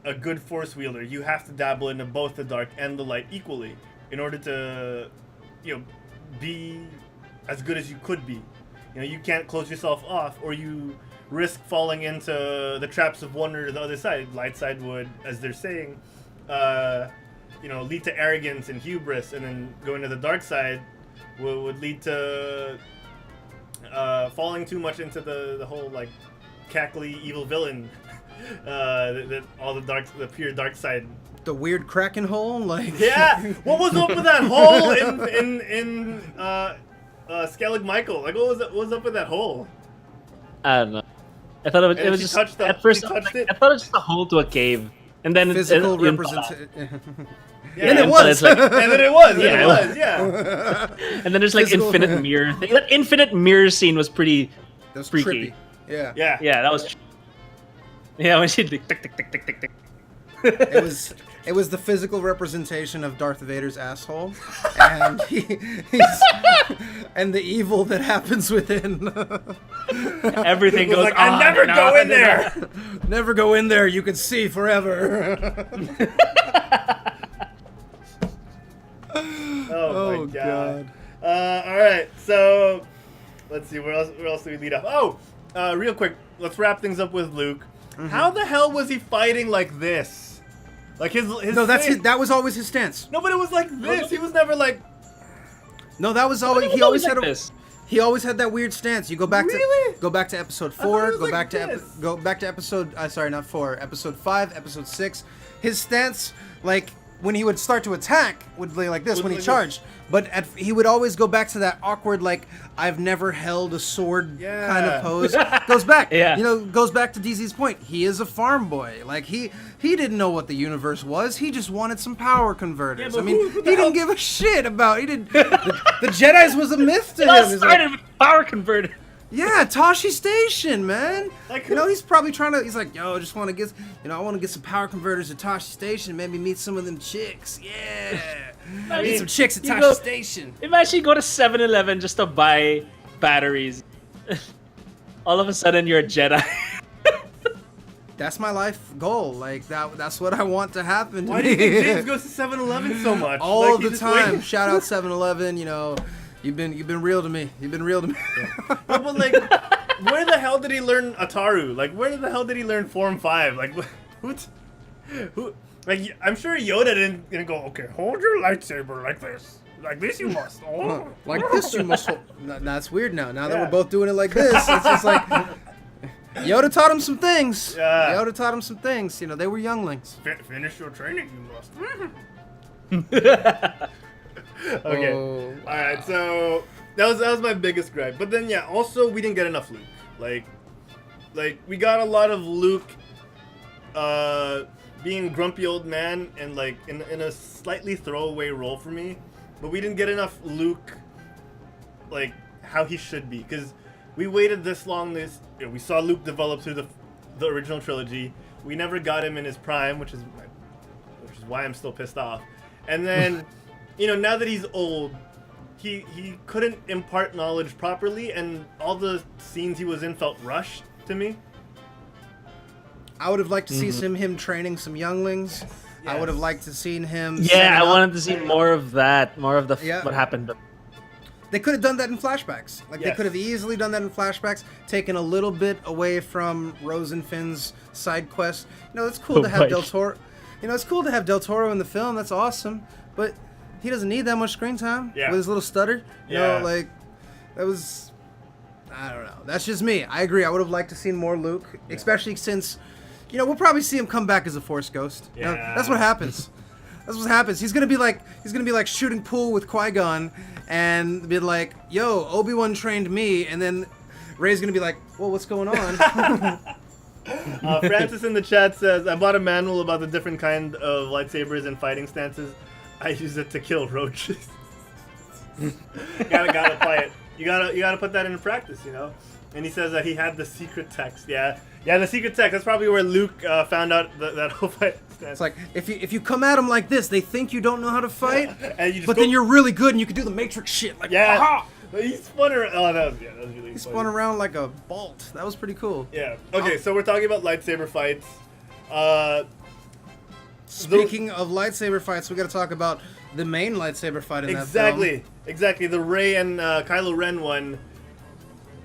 a good Force wielder, you have to dabble into both the dark and the light equally in order to, you know, be as good as you could be. You know, you can't close yourself off, or you risk falling into the traps of one or the other side. Light side would, as they're saying, lead to arrogance and hubris, and then going to the dark side would lead to falling too much into the whole like cackly evil villain. All the pure dark side. The weird Kraken hole, like Yeah, what was up with that hole in Skellig Michael? Like, what was up with that hole? I don't know. I thought it And was she just touched at first. she touched it? I thought it was just a hole to a cave, and then physical it representation. Yeah, And it but was. it's like, and then it was. Yeah, Yeah, it it was. was. Yeah. and then there's like Physical- infinite mirror thing. That infinite mirror scene was pretty That was freaky. trippy. Yeah. Yeah. Yeah, that was. Yeah, when she tick tick tick tick tick tick. It was the physical representation of Darth Vader's asshole, and and the evil that happens within. Everything It was goes like, I on never and go on in there. Never go in there. You can see forever. Oh my god. All right, so let's see where else do we lead off? Oh, real quick, let's wrap things up with Luke. How the hell was he fighting like this? Like his No, that was always his stance. No, but it was like this. He was never like. No, that was always he was always like had this. he always had that weird stance. You go back Really? to episode thought it 4, was go like back to this. go back to episode sorry, not 4, episode 5, episode 6. His stance, like when he would start to attack, would be like this when he like charged. But he would always go back to that awkward, like I've never held a sword Yeah. kind of pose. Goes back, Yeah. goes back to DZ's point. He is a farm boy. Like he didn't know what the universe was. He just wanted some power converters. but I mean, who the he hell- didn't give a shit about. He didn't. The Jedi's was a myth to It all him. He's like, started with power converter. yeah, Tashi Station, man. Like, He's probably trying to. He's like, yo, I just want to get, I want to get some power converters at Tashi Station. Maybe meet some of them chicks. Yeah, I meet mean, some chicks at you Tashi go- Station. Imagine you go to 7-Eleven just to buy batteries. All of a sudden, you're a Jedi. That's my life goal. Like that's what I want to happen to Why do me. you think James goes to 7-Eleven so much? all Like, of he the just time? waits- Shout out 7-Eleven. You've been real to me. You've been real to me. No, but like, where the hell did he learn Ataru? Like, where the hell did he learn Form 5? Like, who? Like, I'm sure Yoda didn't go. Okay, hold your lightsaber like this. Like this, you must. Oh. Like this, you must. That's weird now. Now that Yeah. we're both doing it like this, it's just like Yoda taught him some things. Yeah. Yoda taught him some things. They were younglings. Finish your training, you must. Okay. Oh, All right. So that was my biggest gripe. But then yeah, also we didn't get enough Luke. Like we got a lot of Luke, being grumpy old man and like in a slightly throwaway role for me. But we didn't get enough Luke, like how he should be, because we waited this long. We saw Luke develop through the original trilogy. We never got him in his prime, which is why I'm still pissed off. And then, now that he's old, he couldn't impart knowledge properly, and all the scenes he was in felt rushed to me. I would have liked to see him training some younglings. I would have liked to seen him. Yeah, setting I up. wanted to see more of that, more of the Yeah. what happened. They could have done that in flashbacks. Like they Yes. could have easily done that in flashbacks, taken a little bit away from Rose and Finn's side quest. It's cool to have Right. Del Toro. It's cool to have Del Toro in the film. That's awesome, but he doesn't need that much screen time Yeah. with his little stutter. Yeah. That was. I don't know. That's just me. I agree. I would have liked to seen more Luke, especially since, we'll probably see him come back as a Force ghost. Yeah. That's what happens. That's what happens. He's gonna be like shooting pool with Qui-Gon, and be like, "Yo, Obi-Wan trained me," and then Rey's gonna be like, "Well, what's going on?" Francis in the chat says, I bought a manual about the different kind of lightsabers and fighting stances. I use it to kill roaches. gotta apply it. You gotta put that into practice, And he says that he had the secret text. Yeah, the secret text. That's probably where Luke found out that whole fight stance. It's like if you come at them like this, they think you don't know how to fight, And you just but go- then you're really good and you can do the Matrix shit. Like, Yeah. aha! He spun around. Oh, that was really He funny. spun around like a bolt. That was pretty cool. Yeah. Okay, so we're talking about lightsaber fights. Speaking of lightsaber fights, we got to talk about the main lightsaber fight in that film. Exactly. The Rey and Kylo Ren one.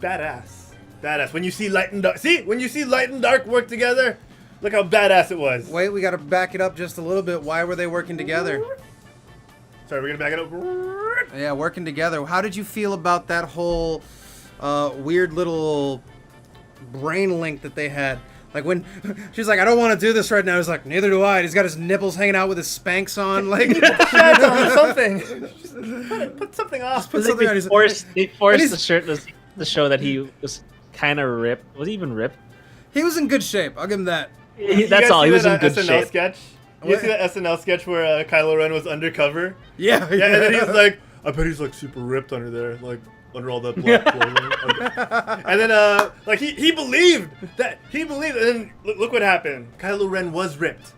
Badass. Badass. When you see light and dark, when you see light and dark work together, look how badass it was. Wait, we got to back it up just a little bit. Why were they working together? Sorry, we're gonna back it up. Yeah, working together. How did you feel about that whole weird little brain link that they had? Like when she's like, I don't want to do this right now. He's like, neither do I. He's got his nipples hanging out with his Spanx on. Like, Shut on something. Put something off. put something on. They He's forced he's- the shirtless to show that he was kind of ripped. Was he even ripped? He was in good shape. I'll give him that. That's all. He was in good SNL shape. sketch. You see that SNL sketch where Kylo Ren was undercover? Yeah. Yeah, and then he's like, I bet he's like super ripped under there, like under all that black clothing. And then like he believed, and then look what happened. Kylo Ren was ripped.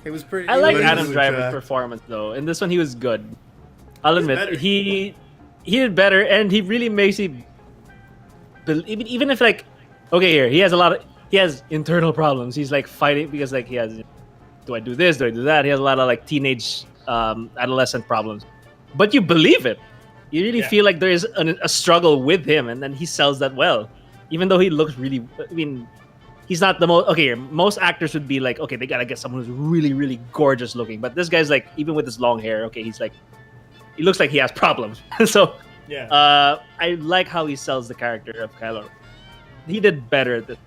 He was pretty. I like was Adam really Driver's jacked. performance though. In this one, he was good. I'll admit better. he did better, and he really makes you even if like, okay, here he has internal problems. He's like fighting because like he has, do I do this? Do I do that? He has a lot of like teenage adolescent problems, but you believe it. You really feel like there is a struggle with him, and then he sells that well, even though he looks really. I mean, he's not the most. Okay, most actors would be like, okay, they gotta get someone who's really, really gorgeous looking, but this guy's like, even with his long hair, okay, he's like, he looks like he has problems. So Yeah. I like how he sells the character of Kylo. He did better at this.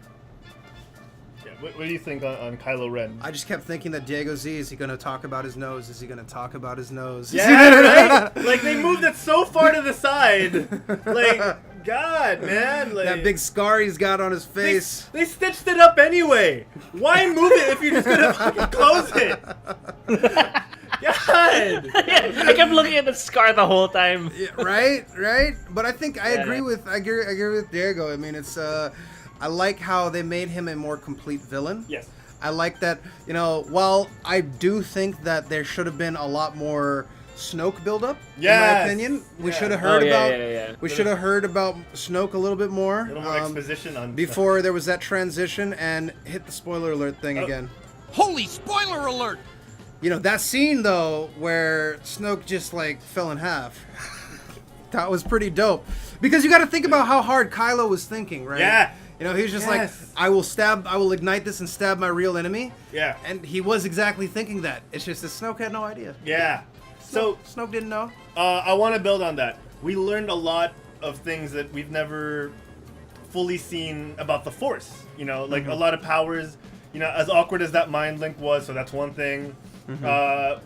Yeah, what do you think on Kylo Ren? I just kept thinking that Diego Z, is he going to talk about his nose? Is he going to talk about his nose? Yeah, right? Like they moved it so far to the side. Like, God, man. Like, That big scar he's got on his face. They stitched it up anyway. Why move it if you're just gonna fucking close it? God. I kept looking at the scar the whole time. Yeah, right. But I think I agree with Diego. I mean, it's I like how they made him a more complete villain. Yes. I like that. You know, while I do think that there should have been a lot more Snoke buildup, in my Yes. opinion, we Yeah. should have heard about. Yeah. We should have heard about Snoke a little bit more. A little more exposition on before there was that transition, and hit the spoiler alert thing again. Holy spoiler alert! You know, that scene, though, where Snoke just, like, fell in half. That was pretty dope. Because you got to think about how hard Kylo was thinking, right? Yeah. You know, he was just Yes. like, I will ignite this and stab my real enemy. Yeah. And he was exactly thinking that. It's just that Snoke had no idea. Yeah. So Snoke didn't know. I want to build on that. We learned a lot of things that we've never fully seen about the Force. You know, like a lot of powers. You know, as awkward as that mind link was, so that's one thing.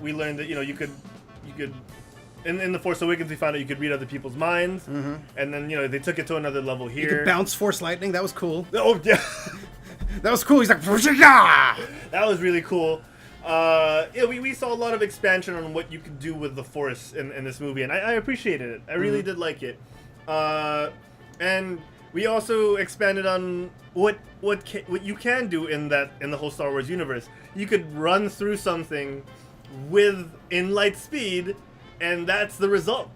We learned that you could in the Force Awakens we found out you could read other people's minds, and then they took it to another level here. You could bounce Force lightning. That was cool. Oh yeah, That was cool. He's like, that was really cool. Yeah, we saw a lot of expansion on what you could do with the Force in this movie, and I appreciated it. I really did like it. And we also expanded on what you can do in the whole Star Wars universe. You could run through something in light speed, and that's the result.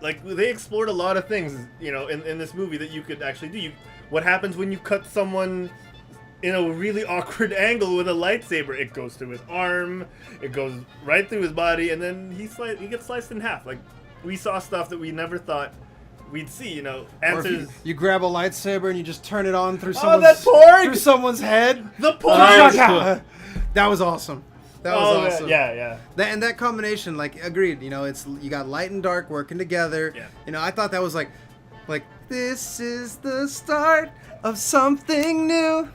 Like, they explored a lot of things, in this movie that you could actually do. What happens when you cut someone in a really awkward angle with a lightsaber? It goes through his arm, it goes right through his body, and then he gets sliced in half. Like, we saw stuff that we never thought we'd see, Or if answers. you grab a lightsaber and you just turn it on through that porg! through someone's head. The porg! That was awesome. That was awesome. Yeah. That combination, like, agreed. It's you got light and dark working together. Yeah. I thought that was like this is the start of something new.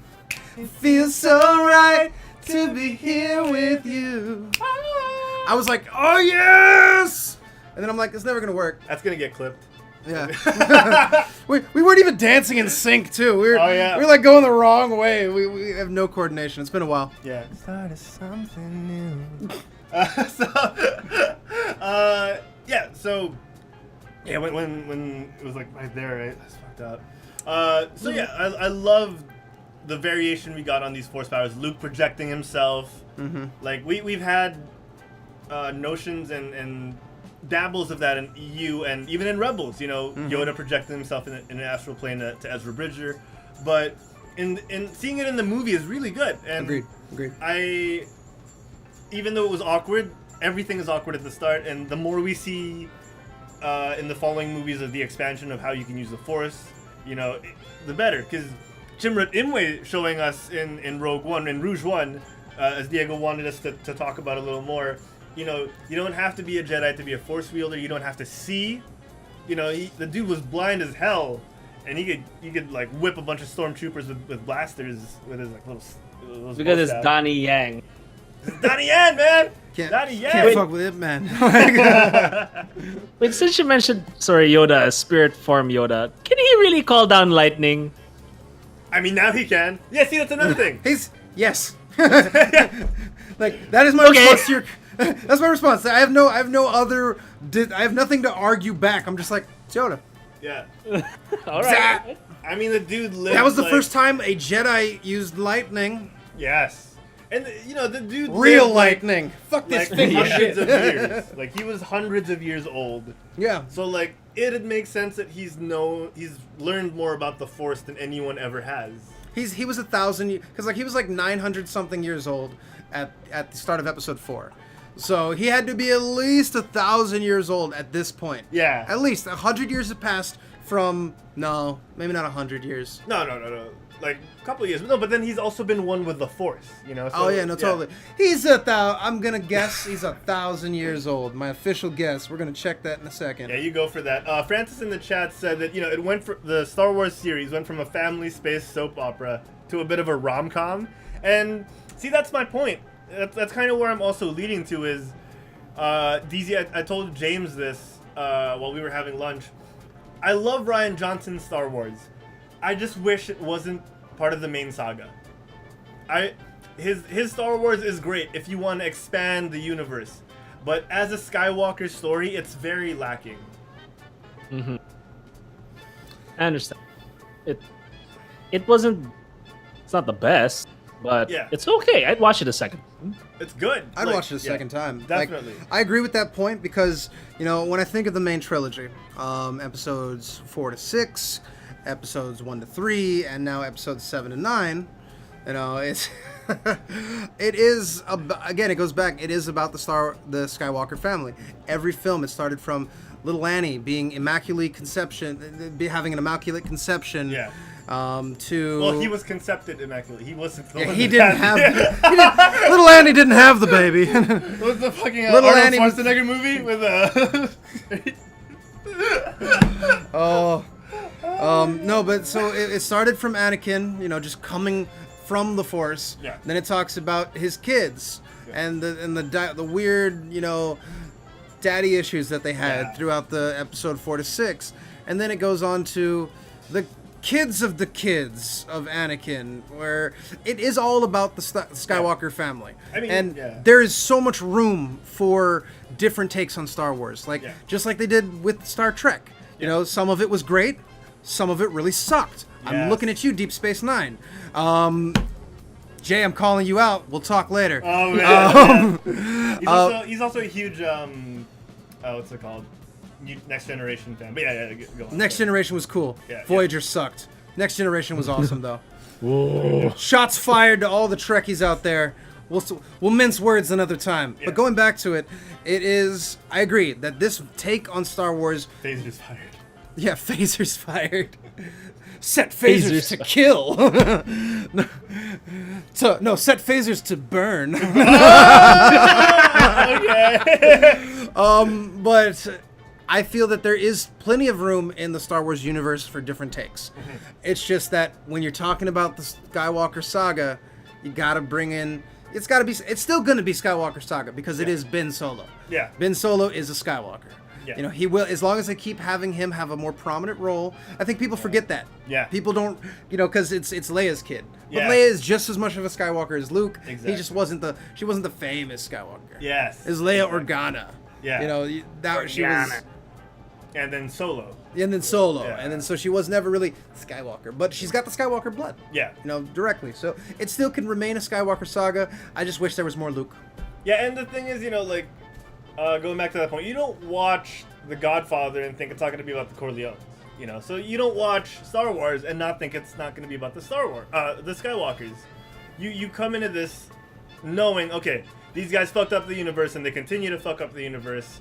It feels so right to be here with you. I was like, oh yes! And then I'm like, it's never gonna work. That's gonna get clipped. Yeah. we weren't even dancing in sync too. We were like going the wrong way. We have no coordination. It's been a while. Yeah. Start of something new. Yeah, when it was like right there, right? That's fucked up. I love the variation we got on these Force powers. Luke projecting himself. Like we've had notions and dabbles of that in EU and even in Rebels. Yoda projecting himself in an astral plane to Ezra Bridger, but in seeing it in the movie is really good. And Agreed. Even though it was awkward, everything is awkward at the start, and the more we see in the following movies of the expansion of how you can use the Force, the better. Because Chimrut Imwe showing us in Rogue One, in Rouge One, as Diego wanted us to talk about a little more, you don't have to be a Jedi to be a Force wielder. You don't have to see. The dude was blind as hell, and he could like whip a bunch of stormtroopers with blasters with his like little. Because it's Donnie Yang. Donnie Yen, man. Donnie Yen. Can't fuck with it, man. Wait, since you mentioned Yoda, spirit form Yoda, can he really call down lightning? I mean, now he can. Yeah, see, that's another thing. Yes. Like that is my response to your. That's my response. I have nothing to argue back. I'm just like, it's Yoda. Yeah. All right. I mean, the dude lived. That was the first time a Jedi used lightning. Yes. And the dude Real lived, lightning. Fuck this like thing. hundreds of years. Like he was hundreds of years old. Yeah. So like it'd make sense that he's learned more about the Force than anyone ever has. He was 1,000 because like he was like 900 something years old at the start of episode 4. So he had to be at least 1,000 years old at this point. Yeah. At least 100 years have passed from maybe not 100 years. No. Like a couple of years. No, but then he's also been one with the Force, So, Totally. He's I'm gonna guess he's 1,000 years old. My official guess. We're gonna check that in a second. Yeah, you go for that. Francis in the chat said that it went from the Star Wars series went from a family space soap opera to a bit of a rom-com, and see that's my point. That's kind of where I'm also leading to is, DZ. I told James this while we were having lunch. I love Rian Johnson's Star Wars. I just wish it wasn't part of the main saga. His Star Wars is great if you want to expand the universe, but as a Skywalker story, it's very lacking. Mm-hmm. I understand. It wasn't. It's not the best, but it's okay. I'd watch it a second. It's good. I'd watch it a second time. Definitely. I agree with that point because when I think of the main trilogy, episodes 4 to 6. Episodes 1 to 3, and now episodes 7 to 9. It's it is again. It goes back. It is about the Skywalker family. Every film, it started from little Annie being having an immaculate conception. Yeah. To he was concepted immaculate. He wasn't. He didn't have. Little Annie didn't have the baby. What was the fucking Little Arnold Annie Schwarzenegger movie with No, but so it started from Anakin, just coming from the Force. Yeah. Then it talks about his kids and the weird, daddy issues that they had throughout the episode 4 to 6, and then it goes on to the kids of Anakin, where it is all about the Skywalker family. I mean, there is so much room for different takes on Star Wars, just like they did with Star Trek. Some of it was great. Some of it really sucked. Yes. I'm looking at you, Deep Space Nine. Jay, I'm calling you out. We'll talk later. Oh man. He's also a huge what's it called? Next Generation fan. But go on. Next Generation was cool. Yeah, Voyager sucked. Next Generation was awesome though. Whoa. Shots fired to all the Trekkies out there. We'll mince words another time. Yeah. But going back to it, I agree that this take on Star Wars. Phasers fired. Yeah, phasers fired. Set phasers to kill. Set phasers to burn. Okay. But I feel that there is plenty of room in the Star Wars universe for different takes. It's just that when you're talking about the Skywalker saga, you gotta bring in. It's still gonna be Skywalker saga because it is Ben Solo. Yeah. Ben Solo is a Skywalker. Yeah. He will, as long as they keep having him have a more prominent role. I think people forget that. Yeah. People don't, because it's Leia's kid. But Yeah. Leia is just as much of a Skywalker as Luke. Exactly. He just wasn't the famous Skywalker. Yes. Is Leia Organa. Yeah. She was. And then Solo. And then Solo. Yeah. And then so she was never really Skywalker, but she's got the Skywalker blood. Yeah. Directly. So it still can remain a Skywalker saga. I just wish there was more Luke. Yeah, and the thing is, going back to that point, you don't watch The Godfather and think it's not going to be about the Corleones, So you don't watch Star Wars and not think it's not going to be about the the Skywalkers. You come into this knowing, okay, these guys fucked up the universe and they continue to fuck up the universe.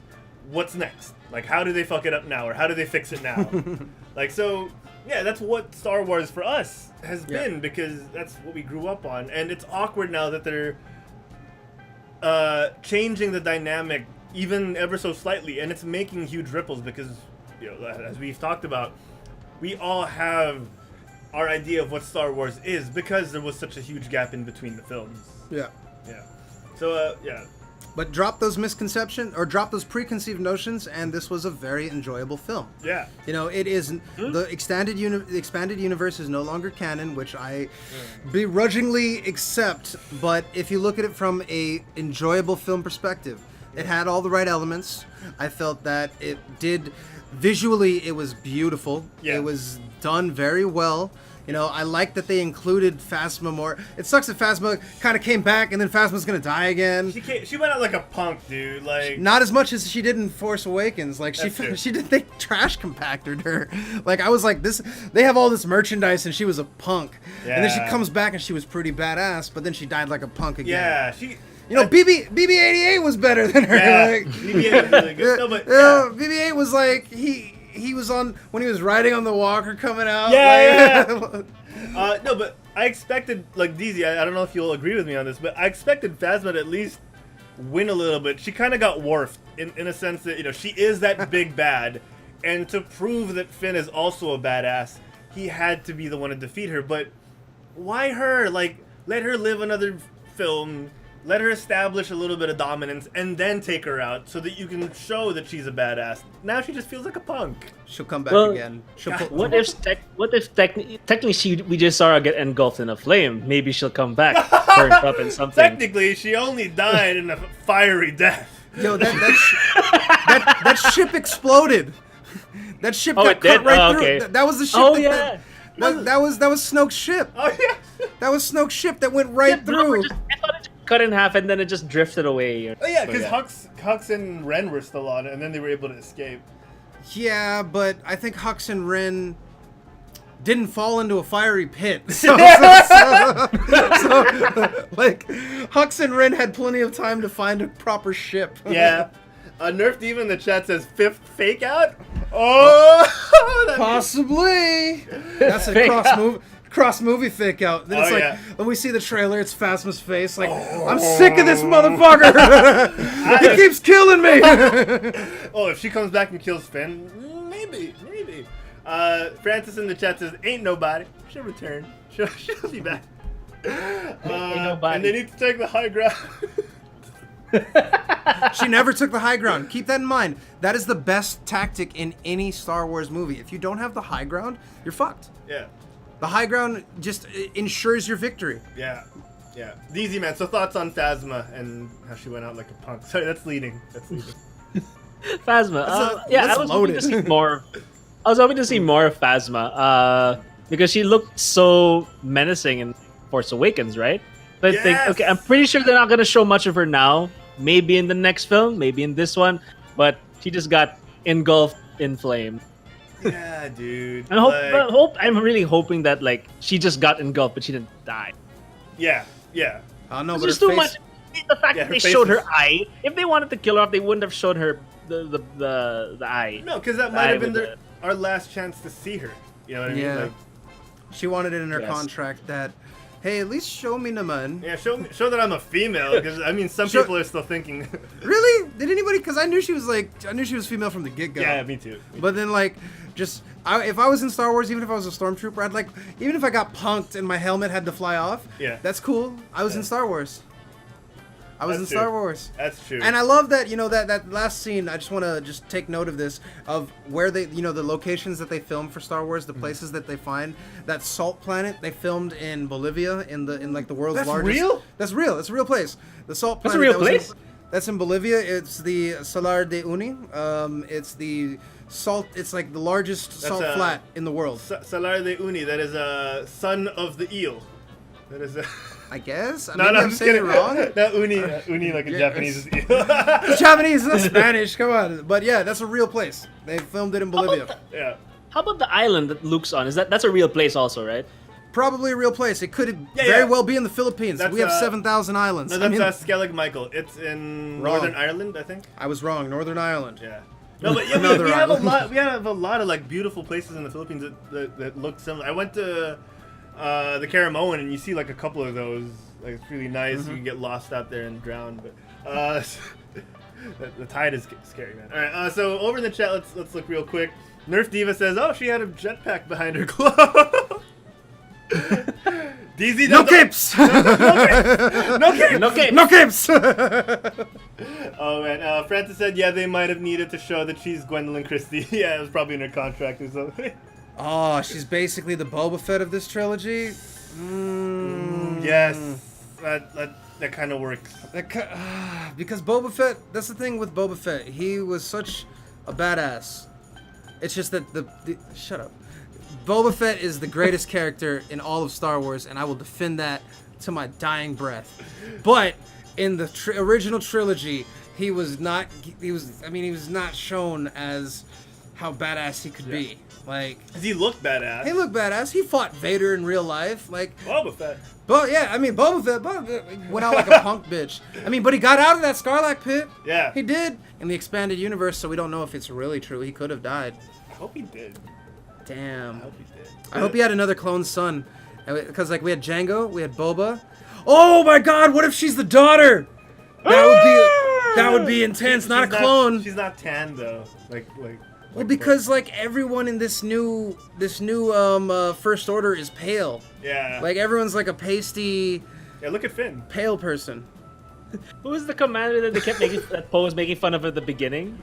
What's next? Like, how do they fuck it up now, or how do they fix it now? So Yeah, that's what Star Wars for us has been, because that's what we grew up on. And it's awkward now that they're changing the dynamic even ever so slightly, and it's making huge ripples because, as we've talked about, we all have our idea of what Star Wars is because there was such a huge gap in between the films. Yeah. Yeah. So, But drop those misconceptions or drop those preconceived notions, and this was a very enjoyable film. Yeah. It is the expanded universe is no longer canon, which I begrudgingly accept. But if you look at it from a enjoyable film perspective, it had all the right elements. I felt that it did visually. It was beautiful. Yeah. It was done very well. I like that they included Phasma more. It sucks that Phasma kind of came back and then Phasma's gonna die again. She went out like a punk, dude. Like, not as much as she did in Force Awakens. Like she did. They trash compacted her. Like, I was like, this. They have all this merchandise and she was a punk. Yeah. And then she comes back and she was pretty badass. But then she died like a punk again. yeah, she. BB-88 was better than her. Yeah, Like, BB-8 was really good. No, but BB-8 was like he was on when he was riding on the walker coming out. Yeah, like, no, but I expected, like, DZ, I don't know if you'll agree with me on this, but I expected Phasma to at least win a little bit. She kind of got dwarfed in a sense that, she is that big bad, and to prove that Finn is also a badass, he had to be the one to defeat her. But why her? Like, let her live another film. Let her establish a little bit of dominance and then take her out so that you can show that she's a badass. Now she just feels like a punk. she'll come back Well, again. What if technically we just saw her get engulfed in a flame? Maybe she'll come back, burned up in something. Technically, she only died in a fiery death. Yo, that ship exploded. That ship Oh, got it cut did? right Oh, through. okay. That was the ship. Oh, that, yeah. that was Snoke's ship. Oh, yeah. That was Snoke's ship that went right through. I thought it just cut in half and then it just drifted away. Oh, yeah, because Hux and Ren were still on it, and then they were able to escape. Yeah, but I think Hux and Ren didn't fall into a fiery pit. So, like, Hux and Ren had plenty of time to find a proper ship. Yeah. Nerf Diva in the chat says fifth fake out. Oh, Possibly. That's a cross movie fake out. Then it's like when we see the trailer, it's Phasma's face. Like, I'm sick of this motherfucker. He keeps killing me. Oh, if she comes back and kills Finn, maybe. Francis in the chat says, "Ain't nobody. She'll return. She'll be back." Ain't nobody. And they need to take the high ground. She never took the high ground. Keep that in mind. That is the best tactic in any Star Wars movie. If you don't have the high ground, you're fucked. Yeah. The high ground just ensures your victory. Yeah. DZ, man. So thoughts on Phasma and how she went out like a punk? Sorry, that's leading. Phasma. I was hoping to see more. I was hoping to see more of Phasma because she looked so menacing in Force Awakens, right? But I think, okay, I'm pretty sure they're not going to show much of her now. Maybe in the next film, maybe in this one, but she just got engulfed in flame. Yeah, dude. I'm really hoping that like she just got engulfed, but she didn't die. Yeah. I know, It's but just her too face, much. The fact that her they face showed her is- eye. If they wanted to kill her off, they wouldn't have shown her the eye. No, because that The might eye have been with our last chance to see her. You know what I mean? Yeah. Like, she wanted it in her Yes. contract that, hey, at least show me the man. yeah, show that I'm a female, because I mean, some Show- people are still thinking. Really? Did anybody? Because I knew she was female from the get go. Yeah, me too. But then, like, if I was in Star Wars, even if I was a stormtrooper, I'd even if I got punked and my helmet had to fly off, Yeah. that's cool. I was in Star Wars. I was That's in Star true. Wars. That's true. And I love that, that last scene. I just want to just take note of this, of where they, the locations that they filmed for Star Wars, the places that they find. That salt planet they filmed in Bolivia, in like the world's That's largest. real? That's real. That's a real place. The salt That's a planet. real place? That's in Bolivia. It's the Salar de Uyuni. It's the salt. It's like the largest salt flat in the world. Salar de Uyuni, that is a son of the eel. That is a... I guess. No, Maybe no, I'm I'm just saying it kidding. wrong. Not uni like a Japanese eel. It's Japanese, not Spanish. Come on. But yeah, that's a real place. They filmed it in Bolivia. Yeah. How about the island that Luke's on? That's a real place also, right? Probably a real place. It could Yeah, very yeah. well be in the Philippines. That's, We have 7,000 islands. No, that's Skellig Michael. It's in Wrong. Northern Ireland, I think. I was wrong. Northern Ireland. Yeah. No, but yeah, Another we have a island. lot. We have a lot of like beautiful places in the Philippines that look similar. I went to the Caramoan, and you see like a couple of those. Like it's really nice. You can get lost out there and drown, but the tide is scary, man. All right, so over in the chat, let's look real quick. Nerf Diva says, "Oh, she had a jetpack behind her clothes." DZ No does- capes. No capes. Okay. No capes. Oh man, Francis said, "Yeah, they might have needed to show that she's Gwendolyn Christie." Yeah, it was probably in her contract or something. Oh, she's basically the Boba Fett of this trilogy. Yes, that kind of works. Because Boba Fett, that's the thing with Boba Fett. He was such a badass. It's just that shut up. Boba Fett is the greatest character in all of Star Wars, and I will defend that to my dying breath. But in the original trilogy, he was not shown as how badass he could be. Like, Does he look badass? he looked badass. He fought Vader in real life. Like, Boba Fett. but yeah, I mean, Boba Fett went out like a punk bitch. I mean, but he got out of that Sarlacc pit. Yeah. He did in the expanded universe, so we don't know if it's really true. He could have died. I hope he did. Damn. I hope he did. I hope he had another clone son, because like we had Django, we had Boba. Oh my God! What if she's the daughter? That would be intense. Not a clone. She's not tan though. Like. Well, because like everyone in this new First Order is pale. Yeah. Like everyone's like a pasty, Yeah. Look at Finn. pale person. Who was the commander that they kept making that Poe was making fun of at the beginning?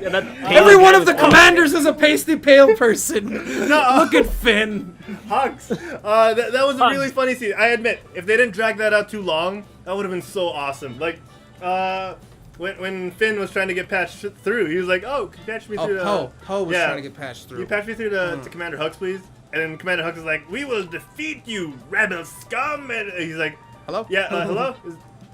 Yeah, that Every pale one guy of the with- commanders is a pasty pale person. Look at Finn. Hux. That was a really funny scene. I admit, if they didn't drag that out too long, that would have been so awesome. Like, when Finn was trying to get patched through, he was like, "Oh, can you patch me through?" Poe was yeah. trying to get patched Can through. you patch me through to Commander Hux, please? And then Commander Hux is like, "We will defeat you, rebel scum!" And he's like, Hello? Yeah, hello?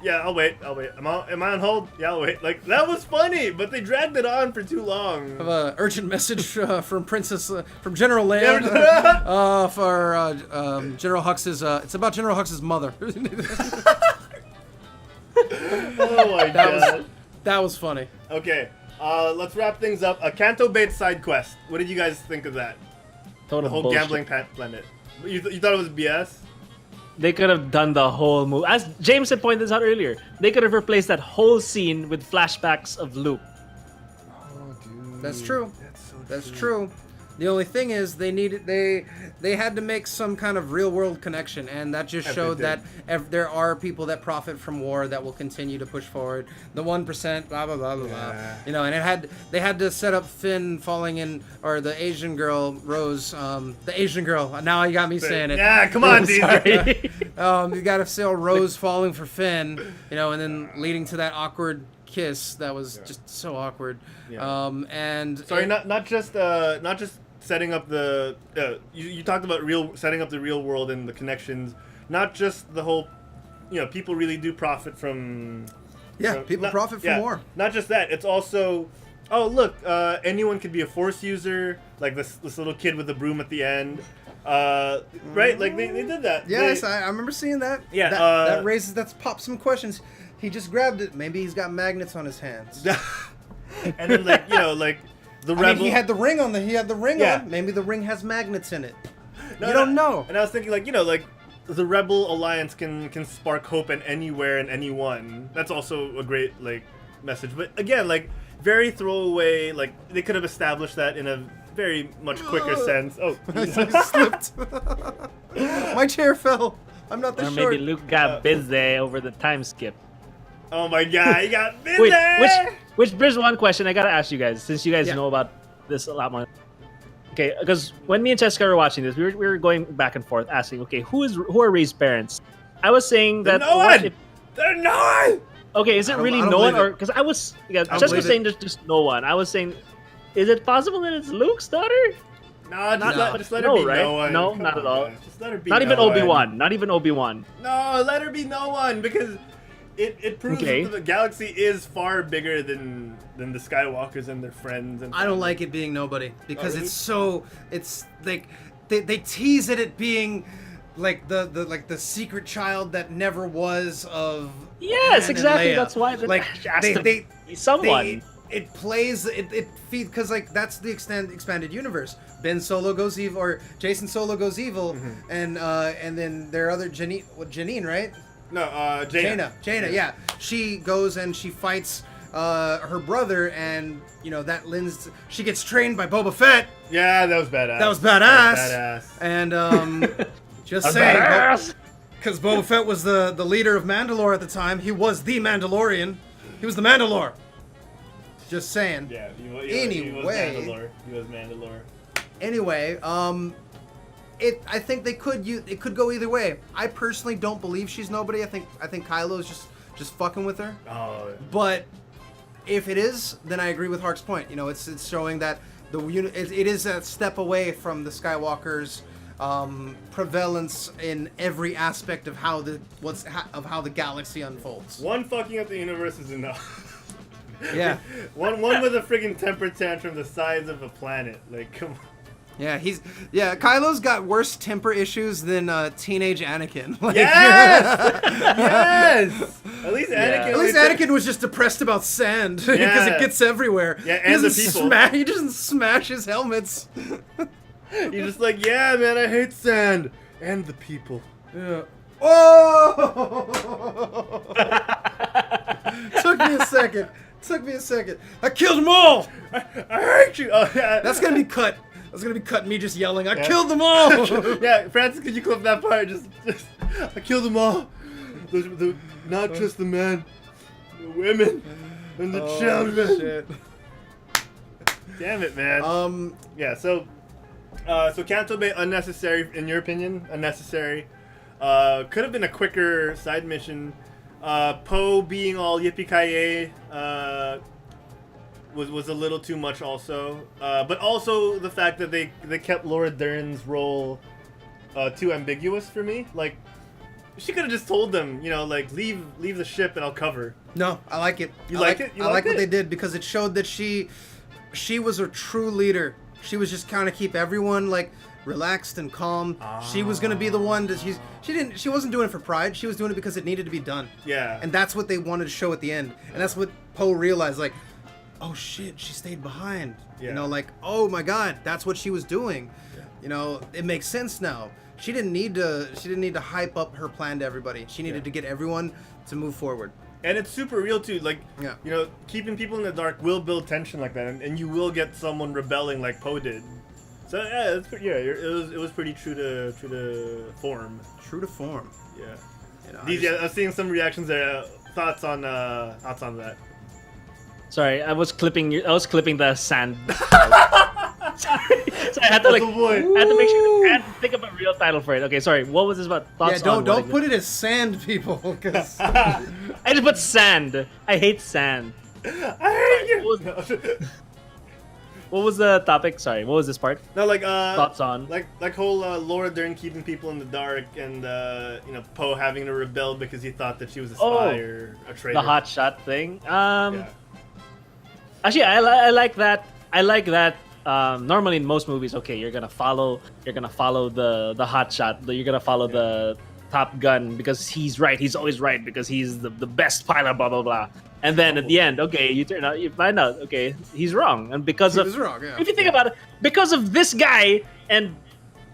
Yeah, I'll wait. Am I on hold? Yeah, I'll wait. Like, that was funny, but they dragged it on for too long. I have an urgent message from General Land Yeah. for General Hux's. It's about General Hux's mother. Oh my god. That was funny. Okay, let's wrap things up. A Canto Bait side quest. What did you guys think of that? Total The whole bullshit. gambling planet. You thought it was BS? They could have done the whole movie. As James had pointed this out earlier, they could have replaced that whole scene with flashbacks of Luke. That's true. That's true. The only thing is they had to make some kind of real world connection, and that just showed that there are people that profit from war that will continue to push forward. The 1%, blah blah blah blah blah. You know, and they had to set up Finn falling in, or the Asian girl Rose, the Asian girl. Now you got me saying it. Yeah, come on, DJ. You got to sell Rose falling for Finn, you know, and then leading to that awkward kiss that was just so awkward. Yeah. And Sorry, not just setting up the you talked about setting up the real world and the connections, not just the whole, you know, people really do profit from people profit from war. Not just that, it's also, oh look, anyone could be a Force user, like this little kid with the broom at the end, right? Like they did that. Yes, I remember seeing that. Yeah, That's popped some questions. He just grabbed it. Maybe he's got magnets on his hands. and then like, you know, like the rebel. I mean, he had the ring on. Maybe the ring has magnets in it. You don't know. And I was thinking, like, you know, like the Rebel Alliance can spark hope in anywhere and anyone. That's also a great like message. But again, like very throwaway. Like they could have established that in a very much quicker sense. Oh, I slipped. My chair fell. I'm not this Or short. maybe Luke got busy over the time skip. oh my God, he got busy. Wait, which brings one question I gotta ask you guys, since you guys Yeah. know about this a lot more. Okay, because when me and Cheska were watching this, we were going back and forth asking, okay, who are Rey's parents? I was saying that no one. There's no one. okay, is it I don't- really I don't no one, believe or because I was Cheska believe was saying there's just no one. I was saying, is it possible that it's Luke's daughter? No, just let her No, be right? no one. No, Come not on, at all. guys. Just let her be Not even no one. Obi-Wan. Not even Obi-Wan. No, let her be no one, because it proves Okay. that the galaxy is far bigger than the Skywalkers and their friends. And I don't like it being nobody because really? it's like they tease it being like the secret child that never was of Yes, Han and exactly. Leia. That's why like she has to be someone. it plays it feeds because like that's the expanded universe. Ben Solo goes evil, or Jason Solo goes evil, and then their other Janine, right? No, Jaina. Jaina, yeah. She goes and she fights her brother, and you know that lends. She gets trained by Boba Fett. Yeah, that was badass. That was badass. And just saying, because Boba Fett was the leader of Mandalore at the time. He was the Mandalorian. He was the Mandalore. Just saying. Yeah. Anyway, he was Mandalore. Anyway, I think it could go either way. I personally don't believe she's nobody. I think Kylo's just fucking with her. Oh. But if it is, then I agree with Hark's point. You know, it's showing that it is a step away from the Skywalkers' prevalence in every aspect of how the galaxy unfolds. One fucking up the universe is enough. Yeah. one with a friggin' temper tantrum the size of a planet. Like, come on. Yeah, Kylo's got worse temper issues than teenage Anakin. Like, Yes! Yes! At least Anakin was just depressed about sand because it gets everywhere. Yeah, and the people. He doesn't smash his helmets. You're just like, yeah, man, I hate sand. And the people. Yeah. Oh! Took me a second. I killed them all! I hate you! Oh, yeah. That's gonna be cut. That's gonna be cut me just yelling, I killed them all! Yeah, Francis, could you clip that part? Just I killed them all. Not just the men, the women, and the children. Shit. Damn it, man. Yeah, so Canto Bay, unnecessary, in your opinion? Unnecessary. Could have been a quicker side mission. Poe being all yippee-ki-yay was a little too much also. But also the fact that they kept Laura Dern's role too ambiguous for me. Like, she could have just told them, you know, like, leave the ship and I'll cover. No, I like it. You like it? I like what they did because it showed that she was a true leader. She was just kind of keep everyone like relaxed and calm. She was gonna be the one that she wasn't doing it for pride. She was doing it because it needed to be done. Yeah. And that's what they wanted to show at the end. And that's what Poe realized. Like, oh shit, she stayed behind. Yeah. You know, like, oh my god, that's what she was doing. Yeah. You know, it makes sense now. She didn't need to hype up her plan to everybody. She needed to get everyone to move forward. And it's super real too. Like, Yeah. you know, keeping people in the dark will build tension like that, and you will get someone rebelling like Poe did. So yeah, it was pretty true to form. True to form. Yeah. You know, I was seeing some reactions there. Thoughts on that? Sorry, I was clipping the sand. So I had to make sure. I had to think of a real title for it. Okay, sorry. What was this about? Thoughts yeah, Oh, don't put it as sand, people, because I just put sand. I hate sand. I hate you. What was the topic? Sorry, what was this part? No, like Thoughts on like whole Laura Dern keeping people in the dark, and you know, Poe having to rebel because he thought that she was a spy or a traitor. The hot shot thing. Yeah. Actually, I like that. I like that. Normally in most movies, okay, you're gonna follow the hot shot. You're gonna follow the Top Gun because he's right. He's always right because he's the best pilot. Blah blah blah. And then at the end, okay, you find out, okay, he's wrong, and because he was wrong. Yeah. If you think about it, because of this guy and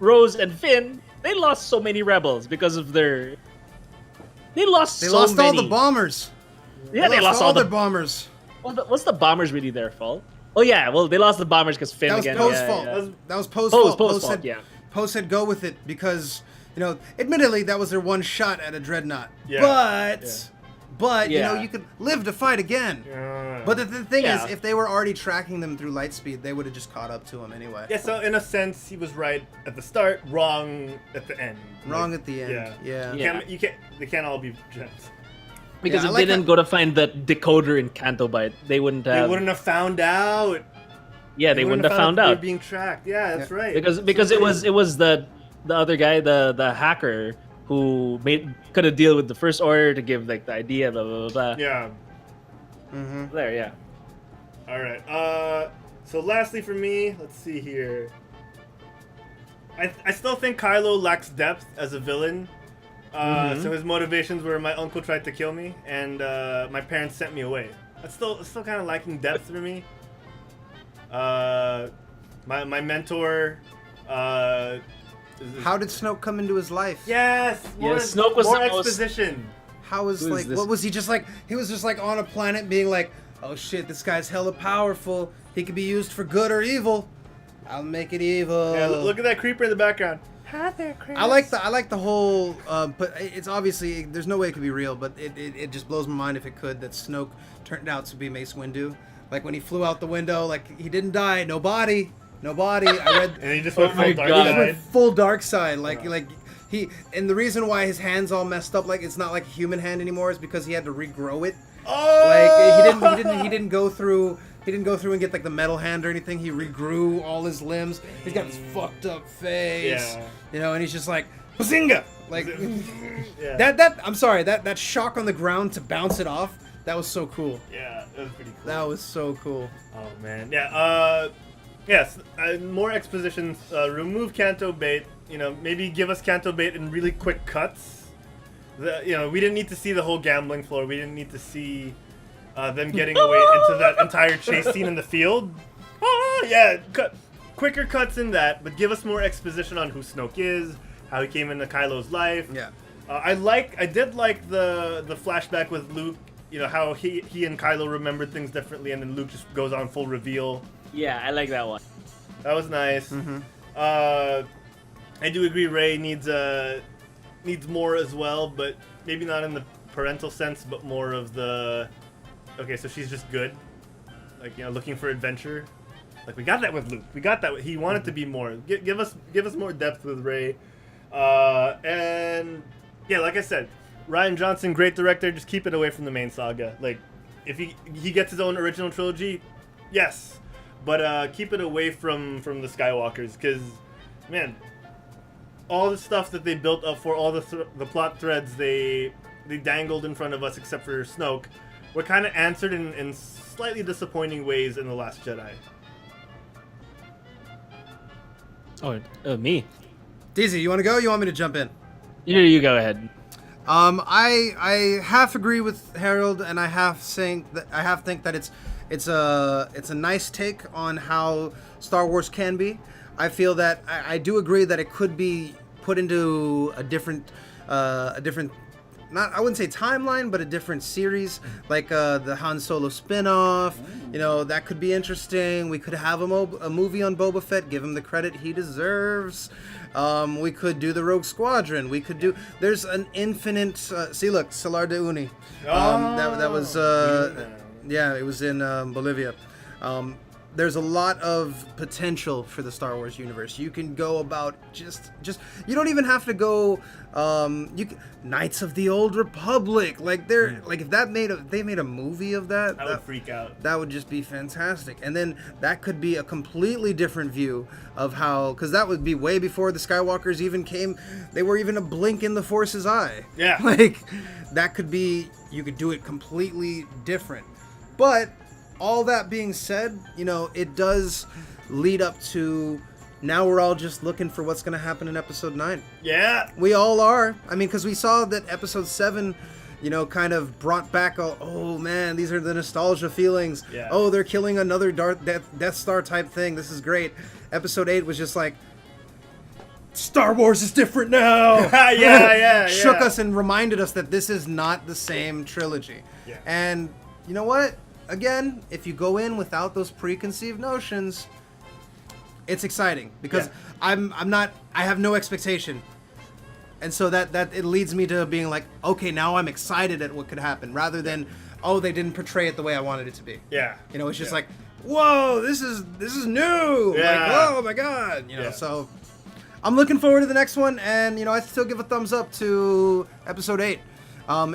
Rose and Finn, they lost so many rebels because of their. They lost all the bombers. Yeah, they lost all their bombers. Well, was the bombers really their fault? Oh yeah, well they lost the bombers because Finn again. That was Poe's fault. Yeah. That was Poe's fault. Poe's fault. Yeah. Poe said go with it because, you know, admittedly that was their one shot at a dreadnought. Yeah. But you know, you could live to fight again. Yeah. But the thing is, if they were already tracking them through light speed, they would have just caught up to him anyway. Yeah, so in a sense, he was right at the start, wrong at the end. Wrong at the end. Yeah. They can't all be gems. Because if they didn't go to find the decoder in Canto Bight, they wouldn't have. They wouldn't have found out. Yeah, they wouldn't have found out. They're being tracked. Yeah, that's right. Because it was the other guy, the hacker, who could have deal with the First Order to give like the idea, blah blah blah. Yeah. Mm-hmm. There, yeah. All right. So lastly for me, let's see here. I still think Kylo lacks depth as a villain. So his motivations were my uncle tried to kill me and my parents sent me away. It's still kind of lacking depth for me. My mentor. How did Snoke come into his life? Yes. Snoke was more the most- exposition. How was Who is like? this? What was he just like? He was just like on a planet, being like, "Oh shit, this guy's hella powerful. He could be used for good or evil. I'll make it evil." Yeah, look at that creeper in the background. Hi there, Chris. I like the whole, but it's obviously there's no way it could be real, but it just blows my mind if it could that Snoke turned out to be Mace Windu. Like when he flew out the window, like he didn't die, no body. I read. And he just went my full dark God. He side. went full dark side, like he, and the reason why his hands all messed up, like it's not like a human hand anymore, is because he had to regrow it. Oh! Like he didn't go through and get like the metal hand or anything. He regrew all his limbs. He's got this fucked up face. Yeah. You know, and he's just like Bazinga! Like Yeah. that I'm sorry, that shock on the ground to bounce it off, that was so cool. Yeah, that was pretty cool. That was so cool. Oh man, yeah. Yes, more expositions. Remove Canto Bait. You know, maybe give us Canto Bait in really quick cuts. We didn't need to see the whole gambling floor. We didn't need to see them getting away into that entire chase scene in the field. Yeah, quicker cuts in that, but give us more exposition on who Snoke is, how he came into Kylo's life. Yeah. I did like the flashback with Luke. You know how he and Kylo remembered things differently, and then Luke just goes on full reveal. Yeah, I like that one. That was nice. I do agree Rey needs more as well, but maybe not in the parental sense, but more of the okay, so she's just good, like looking for adventure. Like we got that with Luke. We got that. He wanted to be more. Give us more depth with Rey, and yeah, like I said, Rian Johnson, great director. Just keep it away from the main saga. Like if he gets his own original trilogy, yes. But keep it away from the Skywalkers, because, man, all the stuff that they built up for, all the plot threads they dangled in front of us, except for Snoke, were kind of answered in slightly disappointing ways in The Last Jedi. Oh, me. DZ, you want to go? You want me to jump in? You go ahead. I half agree with Harold, and I half think that it's a nice take on how Star Wars can be. I feel that I do agree that it could be put into a different not, I wouldn't say timeline, but a different series, like the Han Solo spin-off. That could be interesting. We could have a movie on Boba Fett, give him the credit he deserves. We could do the Rogue Squadron. We could do. There's an infinite. See, look, Salar de Uyuni. That was. Yeah, it was in Bolivia. There's a lot of potential for the Star Wars universe. You can go about just you don't even have to go Knights of the Old Republic. Like if they made a movie of that, I would freak out. That would just be fantastic. And then that could be a completely different view of how, because that would be way before the Skywalkers even came. They were even a blink in the Force's eye. Yeah. Like that could be, you could do it completely different. But all that being said, it does lead up to now we're all just looking for what's going to happen in episode 9. Yeah. We all are. I mean, because we saw that episode 7, kind of brought back, oh man, these are the nostalgia feelings. Yeah. Oh, they're killing another Death Star type thing. This is great. Episode 8 was just like, Star Wars is different now. yeah. Shook us and reminded us that this is not the same trilogy. Yeah. And you know what? Again, if you go in without those preconceived notions, it's exciting because I have no expectation. And so that it leads me to being like, okay, now I'm excited at what could happen rather than, oh, they didn't portray it the way I wanted it to be. Yeah. It's just like, whoa, this is new. Yeah. Like, oh my God. So I'm looking forward to the next one, and I still give a thumbs up to episode 8.